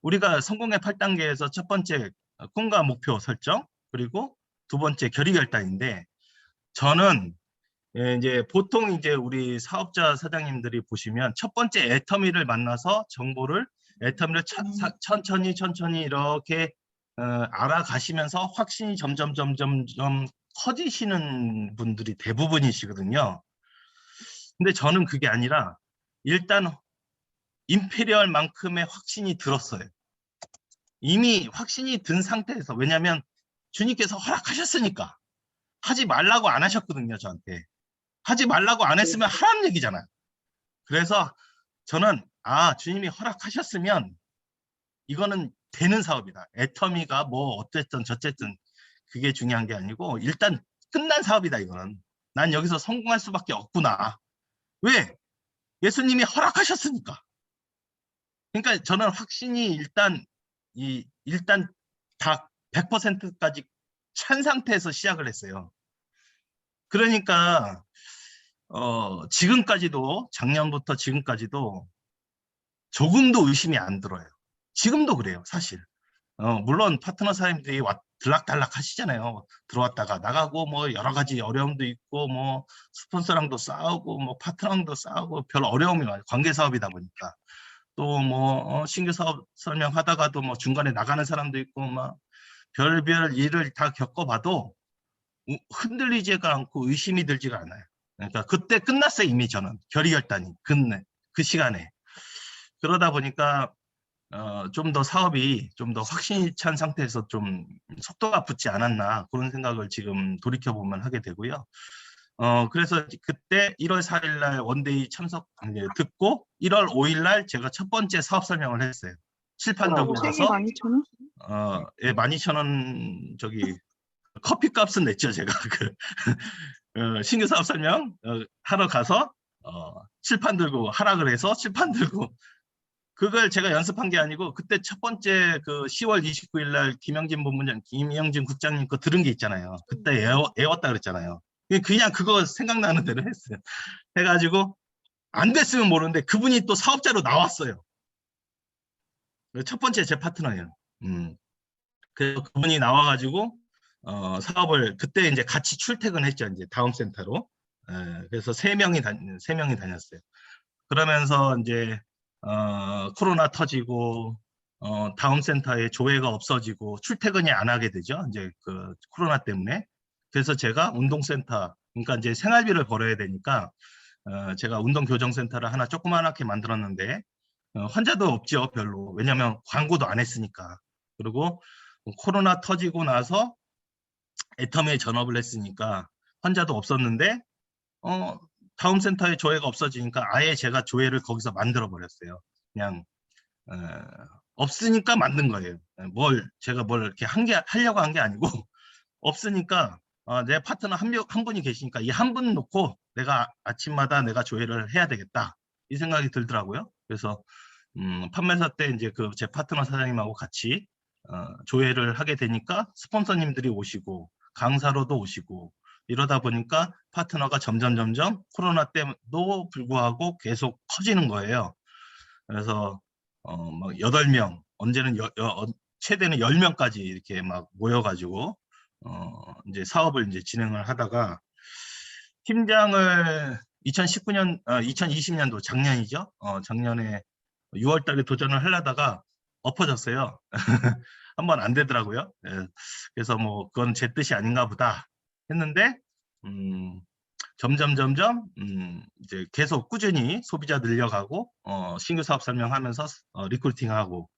우리가 성공의 8단계에서 첫 번째 꿈과 목표 설정, 그리고 두 번째 결의 결단인데 저는 이제 보통 이제 우리 사업자 사장님들이 보시면 첫 번째 애터미를 만나서 애터미를 천천히 이렇게 알아가시면서 확신이 점점 커지시는 분들이 대부분이시거든요. 근데 저는 그게 아니라 일단 임페리얼만큼의 확신이 들었어요. 이미 확신이 든 상태에서, 왜냐하면 주님께서 허락하셨으니까. 하지 말라고 안 하셨거든요, 저한테. 하지 말라고 안 했으면 하라는 얘기잖아요. 그래서 저는 주님이 허락하셨으면 이거는 되는 사업이다. 애터미가 뭐 어쨌든 저쨌든 그게 중요한 게 아니고 일단 끝난 사업이다, 이거는. 난 여기서 성공할 수밖에 없구나. 왜? 예수님이 허락하셨으니까. 그러니까 저는 확신이 일단 다 100%까지 찬 상태에서 시작을 했어요. 그러니까 지금까지도, 작년부터 지금까지도 조금도 의심이 안 들어요. 지금도 그래요, 사실. 물론 파트너 사장님들이 들락달락 하시잖아요. 들어왔다가 나가고 뭐 여러 가지 어려움도 있고 뭐 스폰서랑도 싸우고 뭐 파트너랑도 싸우고 별 어려움이 많아요. 관계 사업이다 보니까. 또 뭐 신규 사업 설명하다가도 뭐 중간에 나가는 사람도 있고 막 별별 일을 다 겪어봐도 흔들리지가 않고 의심이 들지가 않아요. 그러니까 그때 끝났어요, 이미 저는. 결의결단이 그 시간에. 그러다 보니까 좀 더 사업이 좀 더 확신이 찬 상태에서 좀 속도가 붙지 않았나 그런 생각을 지금 돌이켜보면 하게 되고요. 그래서 그때 1월 4일 날 원데이 참석 듣고 1월 5일 날 제가 첫 번째 사업 설명을 했어요. 칠판 들고 가서 12,000원? 예, 12,000원 저기 커피 값은 냈죠, 제가. 신규 사업 설명 하러 가서 칠판 들고 하라 그래서 칠판 들고 그걸 제가 연습한 게 아니고 그때 첫 번째 그 10월 29일 날 김영진 국장님 거 들은 게 있잖아요. 그때 애웠다 그랬잖아요. 그냥 그거 생각나는 대로 했어요. 해가지고 안 됐으면 모르는데 그분이 또 사업자로 나왔어요. 첫 번째 제 파트너예요. 그래서 그분이 나와가지고 사업을 그때 이제 같이 출퇴근했죠. 이제 다음 센터로. 그래서 세 명이 다녔어요. 그러면서 이제 코로나 터지고 다음 센터에 조회가 없어지고 출퇴근이 안 하게 되죠. 이제 그 코로나 때문에. 그래서 제가 운동센터, 그러니까 이제 생활비를 벌어야 되니까 제가 운동교정센터를 하나 조그맣게 만들었는데 환자도 없죠, 별로. 왜냐하면 광고도 안 했으니까. 그리고 코로나 터지고 나서 애터미에 전업을 했으니까 환자도 없었는데 다음 센터에 조회가 없어지니까 아예 제가 조회를 거기서 만들어 버렸어요. 그냥 없으니까 만든 거예요. 제가 뭘 이렇게 하려고 한 게 아니고 없으니까 내 파트너 한 분이 계시니까 이 한 분 놓고 내가 아침마다 내가 조회를 해야 되겠다 이 생각이 들더라고요. 그래서 판매사 때 이제 제 파트너 사장님하고 같이 조회를 하게 되니까 스폰서님들이 오시고 강사로도 오시고 이러다 보니까 파트너가 점점 코로나 때도 불구하고 계속 커지는 거예요. 그래서 막 8명, 언제는 최대는 10명까지 이렇게 막 모여가지고 이제 사업을 이제 진행을 하다가 팀장을 2020년도 작년이죠. 작년에 6월 달에 도전을 하려다가 엎어졌어요. 한번 안 되더라고요. 그래서 뭐 그건 제 뜻이 아닌가 보다. 했는데 점점 이제 계속 꾸준히 소비자 늘려가고 신규 사업 설명하면서 리크루팅하고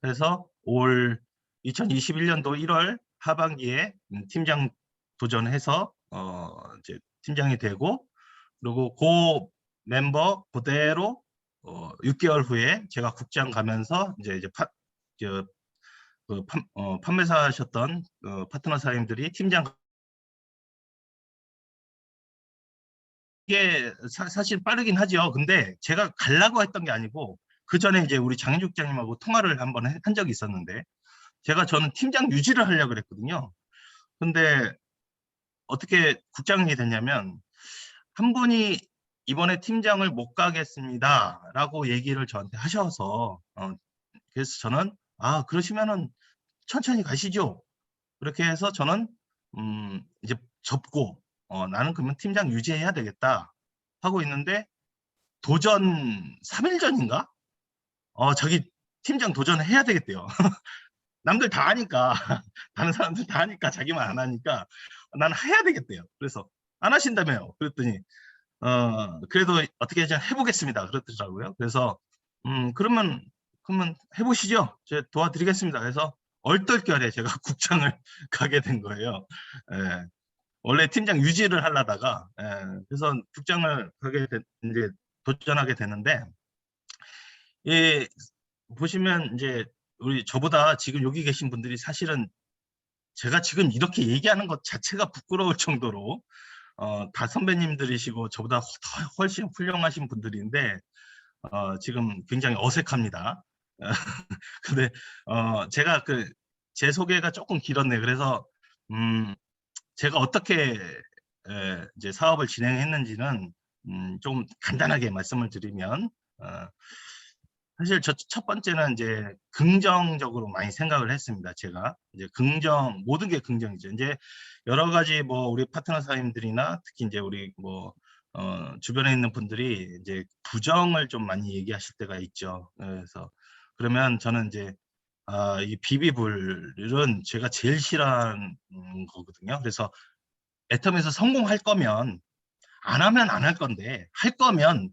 그래서 올 2021년도 1월 하반기에 팀장 도전해서 이제 팀장이 되고 그리고 그 멤버 그대로 6개월 후에 제가 국장 가면서 이제 판매사 하셨던 파트너 사장님들이 팀장 이게 사실 빠르긴 하죠. 근데 제가 가려고 했던 게 아니고 그 전에 이제 우리 장현주 국장님하고 통화를 한번 한 적이 있었는데 저는 팀장 유지를 하려고 그랬거든요. 근데 어떻게 국장이 됐냐면 한 분이 이번에 팀장을 못 가겠습니다 라고 얘기를 저한테 하셔서 그래서 저는 그러시면은 천천히 가시죠. 그렇게 해서 저는 이제 접고 나는 그러면 팀장 유지해야 되겠다 하고 있는데 도전 3일 전인가? 자기 팀장 도전해야 되겠대요. 남들 다 하니까 다른 사람들 다 하니까 자기만 안 하니까 나는 해야 되겠대요. 그래서 안 하신다며요. 그랬더니 그래도 어떻게 좀 해보겠습니다. 그렇더라고요. 그래서 그러면 해보시죠. 제가 도와드리겠습니다. 그래서 얼떨결에 제가 국장을 가게 된 거예요. 예. 원래 팀장 유지를 하려다가 그래서 국장을 이제 도전하게 되는데 보시면 이제 우리 저보다 지금 여기 계신 분들이 사실은 제가 지금 이렇게 얘기하는 것 자체가 부끄러울 정도로 다 선배님들이시고 저보다 훨씬 훌륭하신 분들인데 지금 굉장히 어색합니다. 근데 제가 제 소개가 조금 길었네요. 그래서 제가 어떻게 이제 사업을 진행했는지는 좀 간단하게 말씀을 드리면 사실 첫 번째는 이제 긍정적으로 많이 생각을 했습니다. 제가 이제 모든 게 긍정이죠. 이제 여러 가지 뭐 우리 파트너 사장님들이나 특히 이제 우리 뭐 주변에 있는 분들이 이제 부정을 좀 많이 얘기하실 때가 있죠. 그래서 그러면 저는 이제 이 비비불은 제가 제일 싫어하는 거거든요. 그래서 애텀에서 성공할 거면 안 하면 안 할 건데 할 거면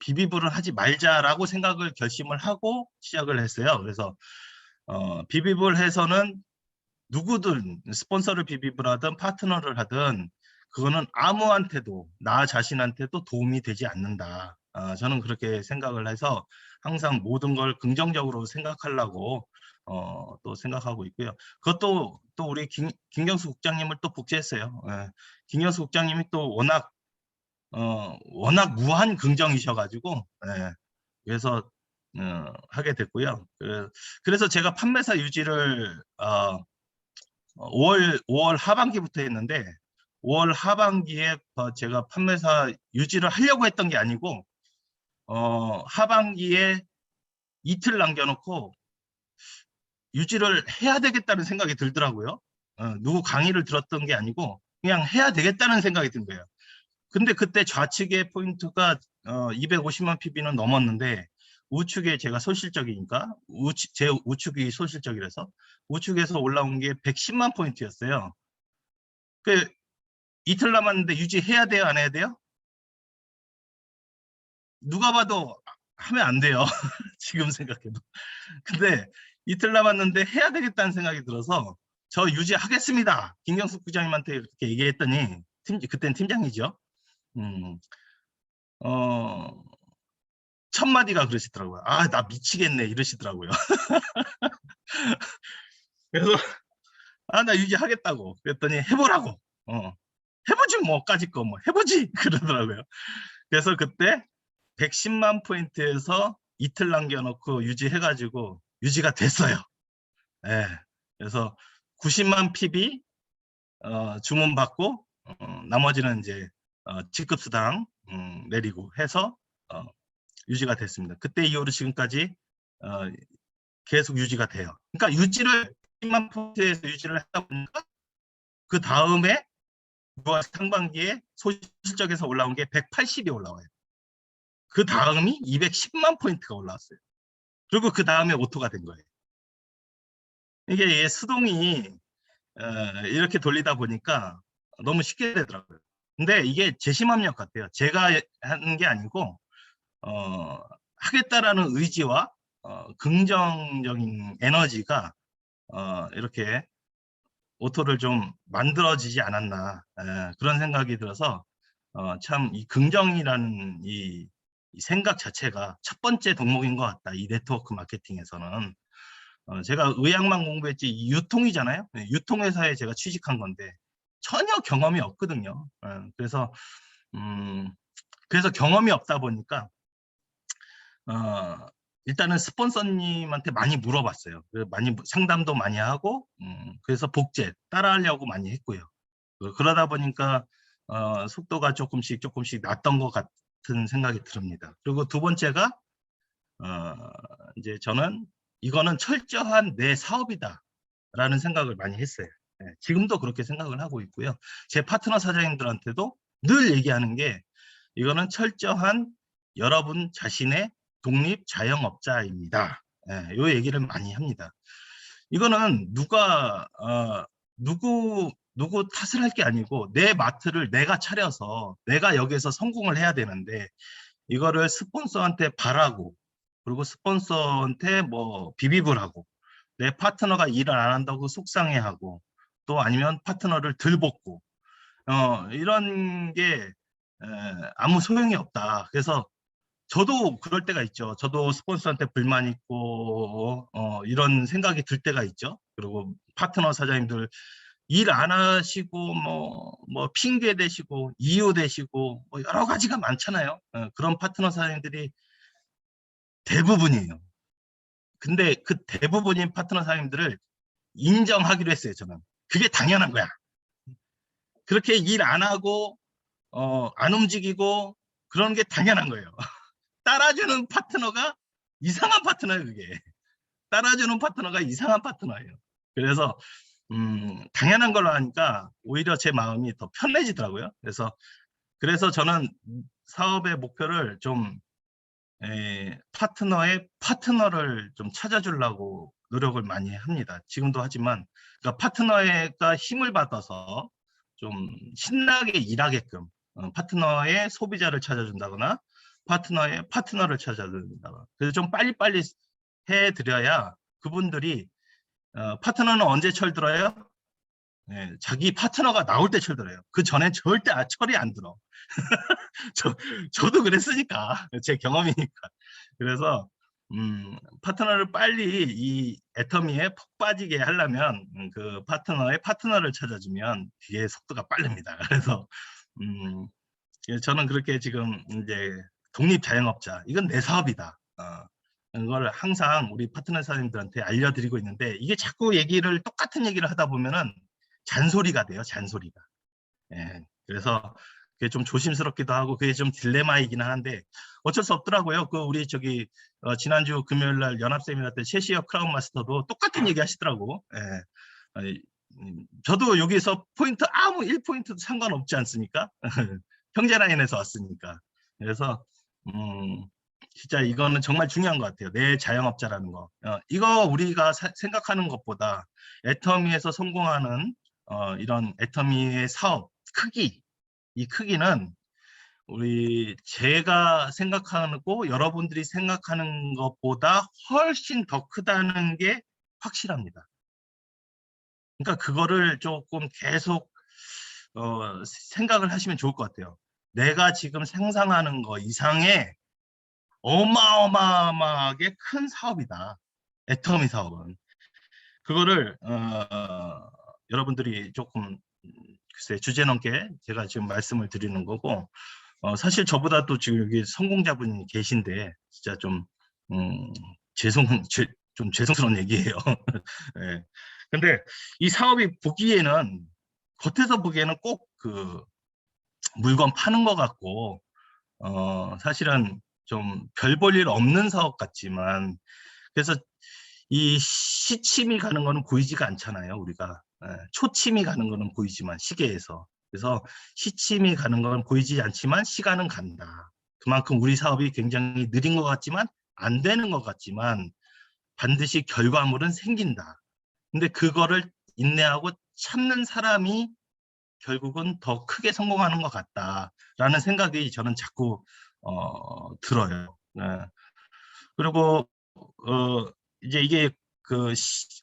비비불은 하지 말자라고 생각을 결심을 하고 시작을 했어요. 그래서 비비불 해서는 누구든 스폰서를 비비불 하든 파트너를 하든 그거는 아무한테도 나 자신한테도 도움이 되지 않는다. 저는 그렇게 생각을 해서 항상 모든 걸 긍정적으로 생각하려고 또 생각하고 있고요. 그것도 또 우리 김경수 국장님을 또 복제했어요. 김경수 국장님이 또 워낙 무한 긍정이셔가지고 그래서 하게 됐고요. 그래서 제가 판매사 유지를 5월 하반기부터 했는데 5월 하반기에 제가 판매사 유지를 하려고 했던 게 아니고 하반기에 이틀 남겨놓고 유지를 해야 되겠다는 생각이 들더라고요. 누구 강의를 들었던 게 아니고 그냥 해야 되겠다는 생각이 든 거예요. 근데 그때 좌측의 포인트가 250만 PB는 넘었는데 우측에 제가 소실적이니까 제 우측이 소실적이라서 우측에서 올라온 게 110만 포인트였어요. 그 이틀 남았는데 유지해야 돼요, 안 해야 돼요? 누가 봐도 하면 안 돼요. 지금 생각해도. 근데 이틀 남았는데 해야 되겠다는 생각이 들어서 저 유지하겠습니다. 김경숙 부장님한테 그렇게 얘기했더니 그때는 팀장이죠. 첫 마디가 그러시더라고요. 나 미치겠네 이러시더라고요. 그래서 나 유지하겠다고 그랬더니 해보라고. 해보지 뭐까짓 거 뭐 해보지 그러더라고요. 그래서 그때 110만 포인트에서 이틀 남겨놓고 유지해가지고 유지가 됐어요. 네. 그래서 90만 PB 주문 받고 나머지는 이제 직급수당 내리고 해서 유지가 됐습니다. 그때 이후로 지금까지 계속 유지가 돼요. 그러니까 유지를 10만 포인트에서 유지를 하다 보니까 그 다음에 6월 상반기에 소실적에서 올라온 게 180이 올라와요. 그 다음이 210만 포인트가 올라왔어요. 그리고 그 다음에 오토가 된 거예요. 이게 수동이 이렇게 돌리다 보니까 너무 쉽게 되더라고요. 근데 이게 재심합력 같아요. 제가 하는 게 아니고 하겠다라는 의지와 긍정적인 에너지가 이렇게 오토를 좀 만들어지지 않았나, 그런 생각이 들어서 참 이 긍정이라는 이 생각 자체가 첫 번째 덕목인 것 같다. 이 네트워크 마케팅에서는. 제가 의학만 공부했지 이 유통이잖아요. 네, 유통회사에 제가 취직한 건데 전혀 경험이 없거든요. 음, 그래서 경험이 없다 보니까 어, 일단은 스폰서님한테 많이 물어봤어요. 많이 상담도 많이 하고, 그래서 복제 따라하려고 많이 했고요. 그러다 보니까 속도가 조금씩 났던 것 같은 생각이 듭니다. 그리고 두 번째가 어, 이제 저는 이거는 철저한 내 사업이다라는 생각을 많이 했어요. 네, 지금도 그렇게 생각을 하고 있고요. 제 파트너 사장님들한테도 늘 얘기하는 게 이거는 철저한 여러분 자신의 독립 자영업자입니다. 예, 요 얘기를 많이 합니다. 이거는 누구 탓을 할 게 아니고 내 마트를 내가 차려서 내가 여기서 성공을 해야 되는데 이거를 스폰서한테 바라고 그리고 스폰서한테 뭐 비비을 하고 내 파트너가 일을 안 한다고 속상해하고 또 아니면 파트너를 들볶고 이런 게 아무 소용이 없다. 그래서 저도 그럴 때가 있죠. 저도 스폰서한테 불만 있고 이런 생각이 들 때가 있죠. 그리고 파트너 사장님들 일 안 하시고 뭐 핑계 대시고 이유 대시고 뭐 여러 가지가 많잖아요. 그런 파트너 사장님들이 대부분이에요. 근데 그 대부분인 파트너 사장님들을 인정하기로 했어요. 저는 그게 당연한 거야. 그렇게 일 안 하고 안 움직이고 그런 게 당연한 거예요. 따라주는 파트너가 이상한 파트너예요. 그게 따라주는 파트너가 이상한 파트너예요. 그래서 당연한 걸로 하니까 오히려 제 마음이 더 편해지더라고요. 그래서 저는 사업의 목표를 좀 파트너의 파트너를 좀 찾아주려고 노력을 많이 합니다. 지금도 하지만 그러니까 파트너가 힘을 받아서 좀 신나게 일하게끔 파트너의 소비자를 찾아준다거나 파트너의 파트너를 찾아준다거나 그래서 좀 빨리빨리 해드려야 그분들이 파트너는 언제 철들어요? 자기 파트너가 나올 때 철들어요. 그 전엔 절대 철이 안 들어. 저도 그랬으니까 제 경험이니까. 그래서 파트너를 빨리 이 애터미에 푹 빠지게 하려면 그 파트너의 파트너를 찾아주면 그게 속도가 빠릅니다. 그래서 음, 저는 그렇게 지금 이제 독립 자영업자 이건 내 사업이다. 이걸 항상 우리 파트너 사장님들한테 알려드리고 있는데 이게 자꾸 똑같은 얘기를 하다 보면은 잔소리가 돼요. 잔소리가. 예, 그래서 그게 좀 조심스럽기도 하고 그게 좀 딜레마이긴 한데 어쩔 수 없더라고요. 우리 지난주 금요일 날 연합 세미나 때 셰시어 크라운 마스터도 똑같은 얘기 하시더라고. 예. 저도 여기서 포인트 아무 1포인트도 상관없지 않습니까? 형제 라인에서 왔으니까. 그래서 진짜 이거는 정말 중요한 것 같아요. 내 자영업자라는 거. 이거 우리가 생각하는 것보다 애터미에서 성공하는 이런 애터미의 사업 크기, 이 크기는 제가 생각하고 여러분들이 생각하는 것보다 훨씬 더 크다는 게 확실합니다. 그러니까 그거를 조금 계속 생각을 하시면 좋을 것 같아요. 내가 지금 상상하는 거 이상의 어마어마하게 큰 사업이다. 애터미 사업은. 그거를 여러분들이 조금 글쎄 주제 넘게 제가 지금 말씀을 드리는 거고 사실 저보다 또 지금 여기 성공자분이 계신데 진짜 좀 죄송스러운 얘기예요. 네. 근데 이 사업이 겉에서 보기에는 꼭 물건 파는 것 같고 사실은 좀 별 볼 일 없는 사업 같지만 그래서 이 시침이 가는 거는 보이지가 않잖아요. 우리가 초침이 가는 거는 보이지만 시계에서 그래서 시침이 가는 건 보이지 않지만 시간은 간다. 그만큼 우리 사업이 굉장히 느린 것 같지만 안 되는 것 같지만 반드시 결과물은 생긴다. 근데 그거를 인내하고 참는 사람이 결국은 더 크게 성공하는 것 같다라는 생각이 저는 자꾸 들어요. 네. 그리고 이제 이게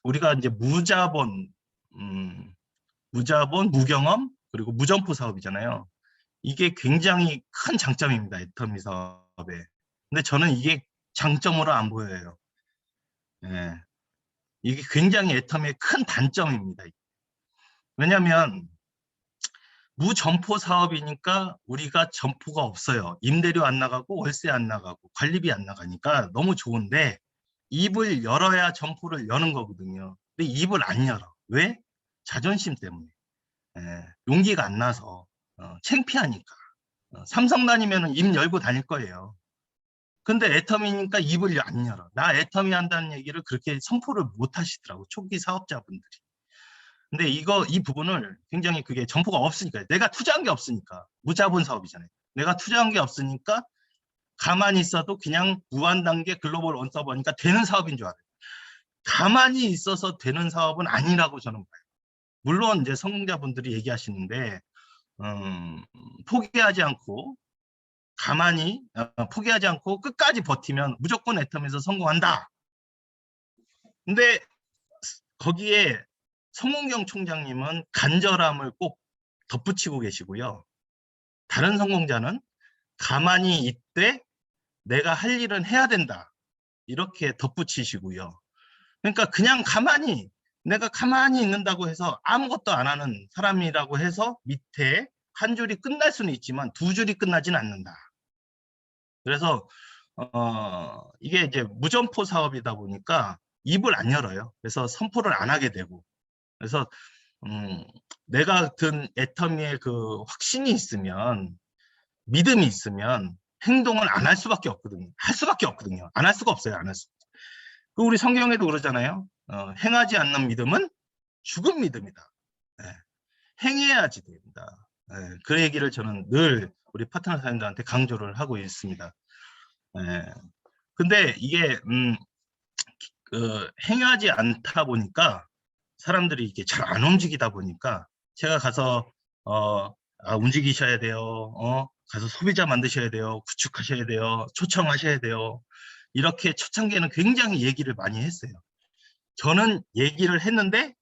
우리가 이제 무자본, 무경험, 그리고 무점포 사업이잖아요. 이게 굉장히 큰 장점입니다. 애터미 사업에. 근데 저는 이게 장점으로 안 보여요. 예. 이게 굉장히 애터미의 큰 단점입니다. 왜냐하면 무점포 사업이니까 우리가 점포가 없어요. 임대료 안 나가고 월세 안 나가고 관리비 안 나가니까 너무 좋은데 입을 열어야 점포를 여는 거거든요. 근데 입을 안 열어. 왜? 자존심 때문에. 예, 용기가 안 나서 창피하니까. 삼성 다니면 입 열고 다닐 거예요. 근데 애터미니까 입을 안 열어. 나 애터미 한다는 얘기를 그렇게 선포를 못 하시더라고. 초기 사업자분들이. 근데 이 부분을 굉장히 그게 점포가 없으니까, 내가 투자한 게 없으니까, 무자본 사업이잖아요. 내가 투자한 게 없으니까 가만히 있어도 그냥 무한 단계 글로벌 원서버니까 되는 사업인 줄 알아요. 가만히 있어서 되는 사업은 아니라고 저는 봐요. 물론 이제 성공자분들이 얘기하시는데 포기하지 않고 포기하지 않고 끝까지 버티면 무조건 애텀에서 성공한다. 근데 거기에 성공경 총장님은 간절함을 꼭 덧붙이고 계시고요. 다른 성공자는 가만히 있되 내가 할 일은 해야 된다. 이렇게 덧붙이시고요. 그러니까 그냥 내가 가만히 있는다고 해서 아무것도 안 하는 사람이라고 해서 밑에 한 줄이 끝날 수는 있지만 두 줄이 끝나지는 않는다. 그래서 이게 이제 무점포 사업이다 보니까 입을 안 열어요. 그래서 선포를 안 하게 되고. 그래서 내가 든 애터미의 그 확신이 있으면, 믿음이 있으면 행동을 안 할 수밖에 없거든요. 할 수밖에 없거든요. 안 할 수가 없어요. 안 할 수. 우리 성경에도 그러잖아요. 행하지 않는 믿음은 죽은 믿음이다. 네. 행해야지 됩니다. 네. 그 얘기를 저는 늘 우리 파트너 사님들한테 강조를 하고 있습니다. 네. 근데 이게 행하지 않다 보니까 사람들이 이게 잘 안 움직이다 보니까 제가 가서 움직이셔야 돼요. 가서 소비자 만드셔야 돼요. 구축하셔야 돼요. 초청하셔야 돼요. 이렇게 초창기에는 굉장히 얘기를 많이 했어요. 저는 얘기를 했는데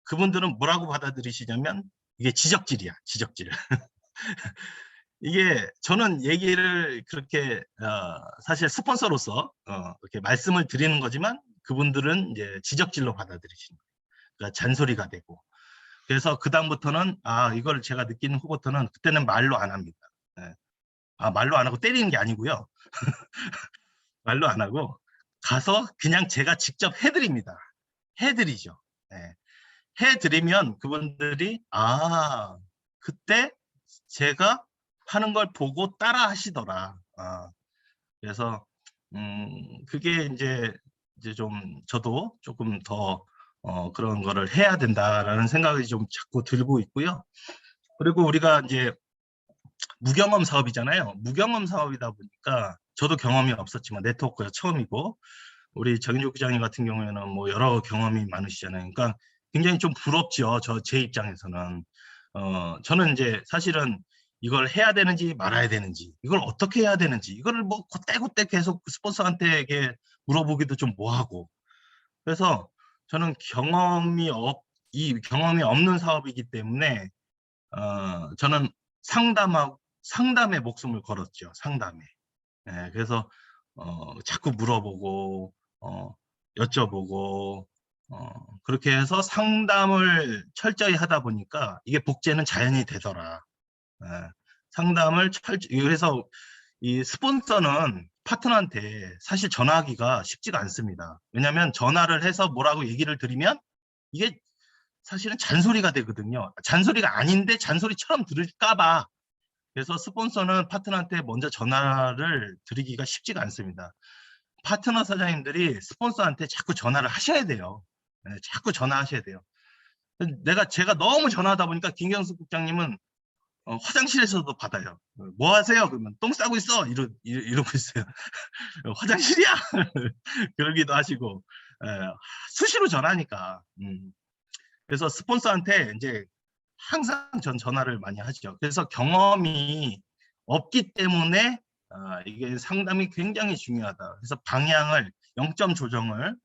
그분들은 뭐라고 받아들이시냐면 이게 지적질이야. 지적질. 이게 저는 얘기를 그렇게 사실 스폰서로서 이렇게 말씀을 드리는 거지만 그분들은 이제 지적질로 받아들이시는 거예요. 그러니까 잔소리가 되고. 그래서 그다음부터는 이걸 제가 느끼는 후부터는 그때는 말로 안 합니다. 네. 말로 안 하고 때리는 게 아니고요. 말로 안 하고 가서 그냥 제가 직접 해드립니다. 해드리죠. 네. 해드리면 그분들이 그때 제가 하는 걸 보고 따라 하시더라. 그래서 그게 이제 좀 저도 조금 더 그런 거를 해야 된다라는 생각이 좀 자꾸 들고 있고요. 그리고 우리가 이제 무경험 사업이잖아요. 무경험 사업이다 보니까 저도 경험이 없었지만 네트워크가 처음이고 우리 정인조 부장님 같은 경우에는 뭐 여러 경험이 많으시잖아요. 그러니까 굉장히 좀 부럽죠. 제 입장에서는. 저는 이제 사실은 이걸 해야 되는지 말아야 되는지, 이걸 어떻게 해야 되는지, 이거를 뭐 그때그때 계속 스폰서한테 물어보기도 좀 뭐하고. 그래서 저는 이 경험이 없는 사업이기 때문에 저는 상담에 목숨을 걸었죠. 상담에. 예, 그래서 자꾸 물어보고 여쭤보고 그렇게 해서 상담을 철저히 하다 보니까 이게 복제는 자연히 되더라. 예, 그래서 이 스폰서는 파트너한테 사실 전화하기가 쉽지가 않습니다. 왜냐하면 전화를 해서 뭐라고 얘기를 드리면 이게 사실은 잔소리가 되거든요. 잔소리가 아닌데 잔소리처럼 들을까 봐. 그래서 스폰서는 파트너한테 먼저 전화를 드리기가 쉽지가 않습니다. 파트너 사장님들이 스폰서한테 자꾸 전화를 하셔야 돼요. 네, 자꾸 전화하셔야 돼요. 제가 너무 전화하다 보니까 김경수 국장님은 화장실에서도 받아요. 뭐 하세요? 그러면 똥 싸고 있어. 이러고 있어요. 화장실이야. 그러기도 하시고 수시로 전화하니까. 그래서 스폰서한테 이제 항상 전 전화를 많이 하죠. 그래서 경험이 없기 때문에 이게 상담이 굉장히 중요하다. 그래서 방향을 0점 조정을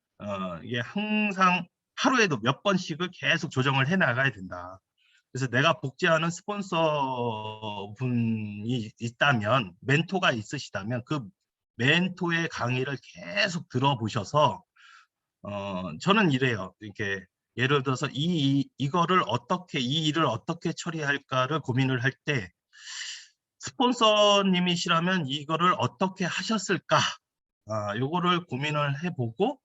이게 항상 하루에도 몇 번씩을 계속 조정을 해 나가야 된다. 그래서 내가 복제하는 스폰서 분이 있다면, 멘토가 있으시다면 그 멘토의 강의를 계속 들어보셔서 저는 이래요. 이렇게 예를 들어서 이거를 어떻게, 이 일을 어떻게 처리할까를 고민을 할 때 스폰서님이시라면 이거를 어떻게 하셨을까? 요거를 고민을 해보고,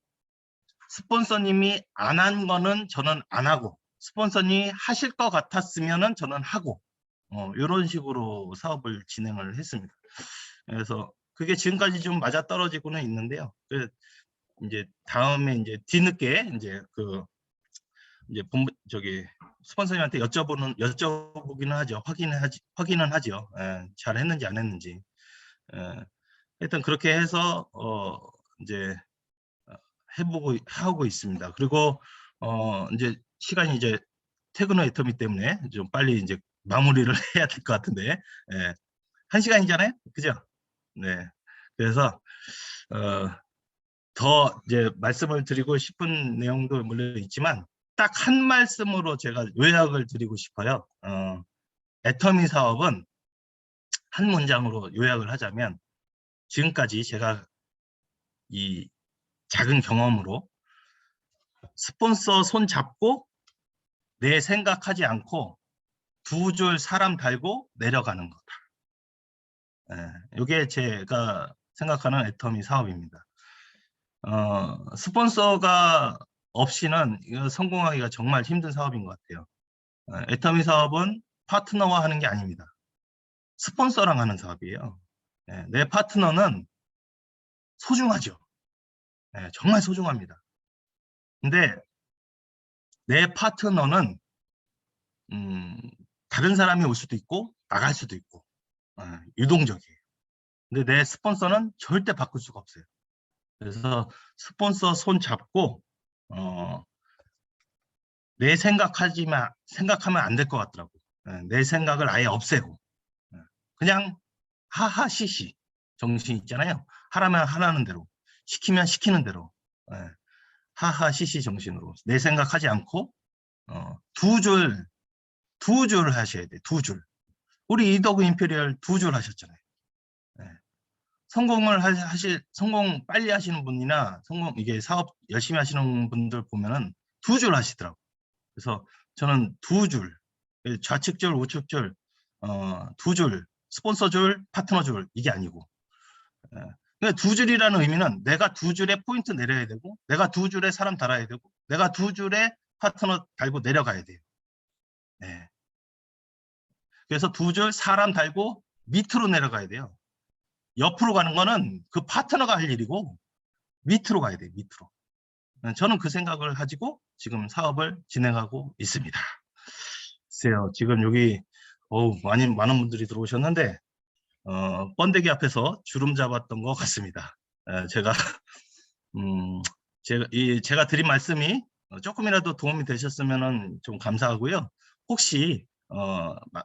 스폰서님이 안 한 거는 저는 안 하고, 스폰서님이 하실 것 같았으면은 저는 하고, 이런 식으로 사업을 진행을 했습니다. 그래서 그게 지금까지 좀 맞아 떨어지고는 있는데요. 이제 다음에 이제 뒤늦게 이제 스폰서님한테 여쭤보기는 하죠. 확인은 하죠. 잘 했는지 안 했는지. 하여튼 그렇게 해서 이제 하고 있습니다. 그리고 이제 시간이 이제 퇴근 후 애터미 때문에 좀 빨리 이제 마무리를 해야 될 것 같은데, 1시간이잖아요, 그죠? 네. 그래서 더 이제 말씀을 드리고 싶은 내용도 물론 있지만 딱 한 말씀으로 제가 요약을 드리고 싶어요. 애터미 사업은 한 문장으로 요약을 하자면, 지금까지 제가 이 작은 경험으로 스폰서 손 잡고 내 생각하지 않고 두 줄 사람 달고 내려가는 거다. 이게 제가 생각하는 애터미 사업입니다. 스폰서가 없이는 이거 성공하기가 정말 힘든 사업인 것 같아요. 애터미 사업은 파트너와 하는 게 아닙니다. 스폰서랑 하는 사업이에요. 내 파트너는 소중하죠. 정말 소중합니다. 근데 내 파트너는 다른 사람이 올 수도 있고 나갈 수도 있고 유동적이에요. 근데 내 스폰서는 절대 바꿀 수가 없어요. 그래서 스폰서 손 잡고 내 생각하면 안 될 것 같더라고. 내 생각을 아예 없애고 그냥 하하시시 정신 있잖아요. 하라면 하라는 대로, 시키면 시키는 대로, 하하시시 정신으로 내 생각하지 않고 두 줄 하셔야 돼. 두 줄. 우리 이더그 임페리얼 두 줄 하셨잖아요. 성공 빨리 하시는 분이나 이게 사업 열심히 하시는 분들 보면은 두 줄 하시더라고. 그래서 저는 두 줄, 좌측 줄, 우측 줄, 두 줄, 스폰서 줄, 파트너 줄, 이게 아니고. 그러니까 두 줄이라는 의미는 내가 두 줄에 포인트 내려야 되고, 내가 두 줄에 사람 달아야 되고, 내가 두 줄에 파트너 달고 내려가야 돼요. 그래서 두 줄 사람 달고 밑으로 내려가야 돼요. 옆으로 가는 거는 그 파트너가 할 일이고, 밑으로 가야 돼요, 밑으로. 저는 그 생각을 가지고 지금 사업을 진행하고 있습니다. 글쎄요, 지금 여기 많은 분들이 들어오셨는데 번데기 앞에서 주름 잡았던 것 같습니다. 제가 제가 드린 말씀이 조금이라도 도움이 되셨으면 좀 감사하고요. 혹시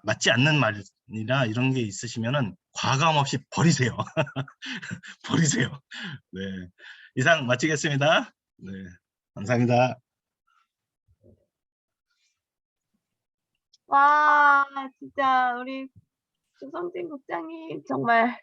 맞지 않는 말이나 이런 게 있으시면은 과감 없이 버리세요. 버리세요. 네, 이상 마치겠습니다. 네, 감사합니다. 와, 진짜 우리 조성진 국장님 정말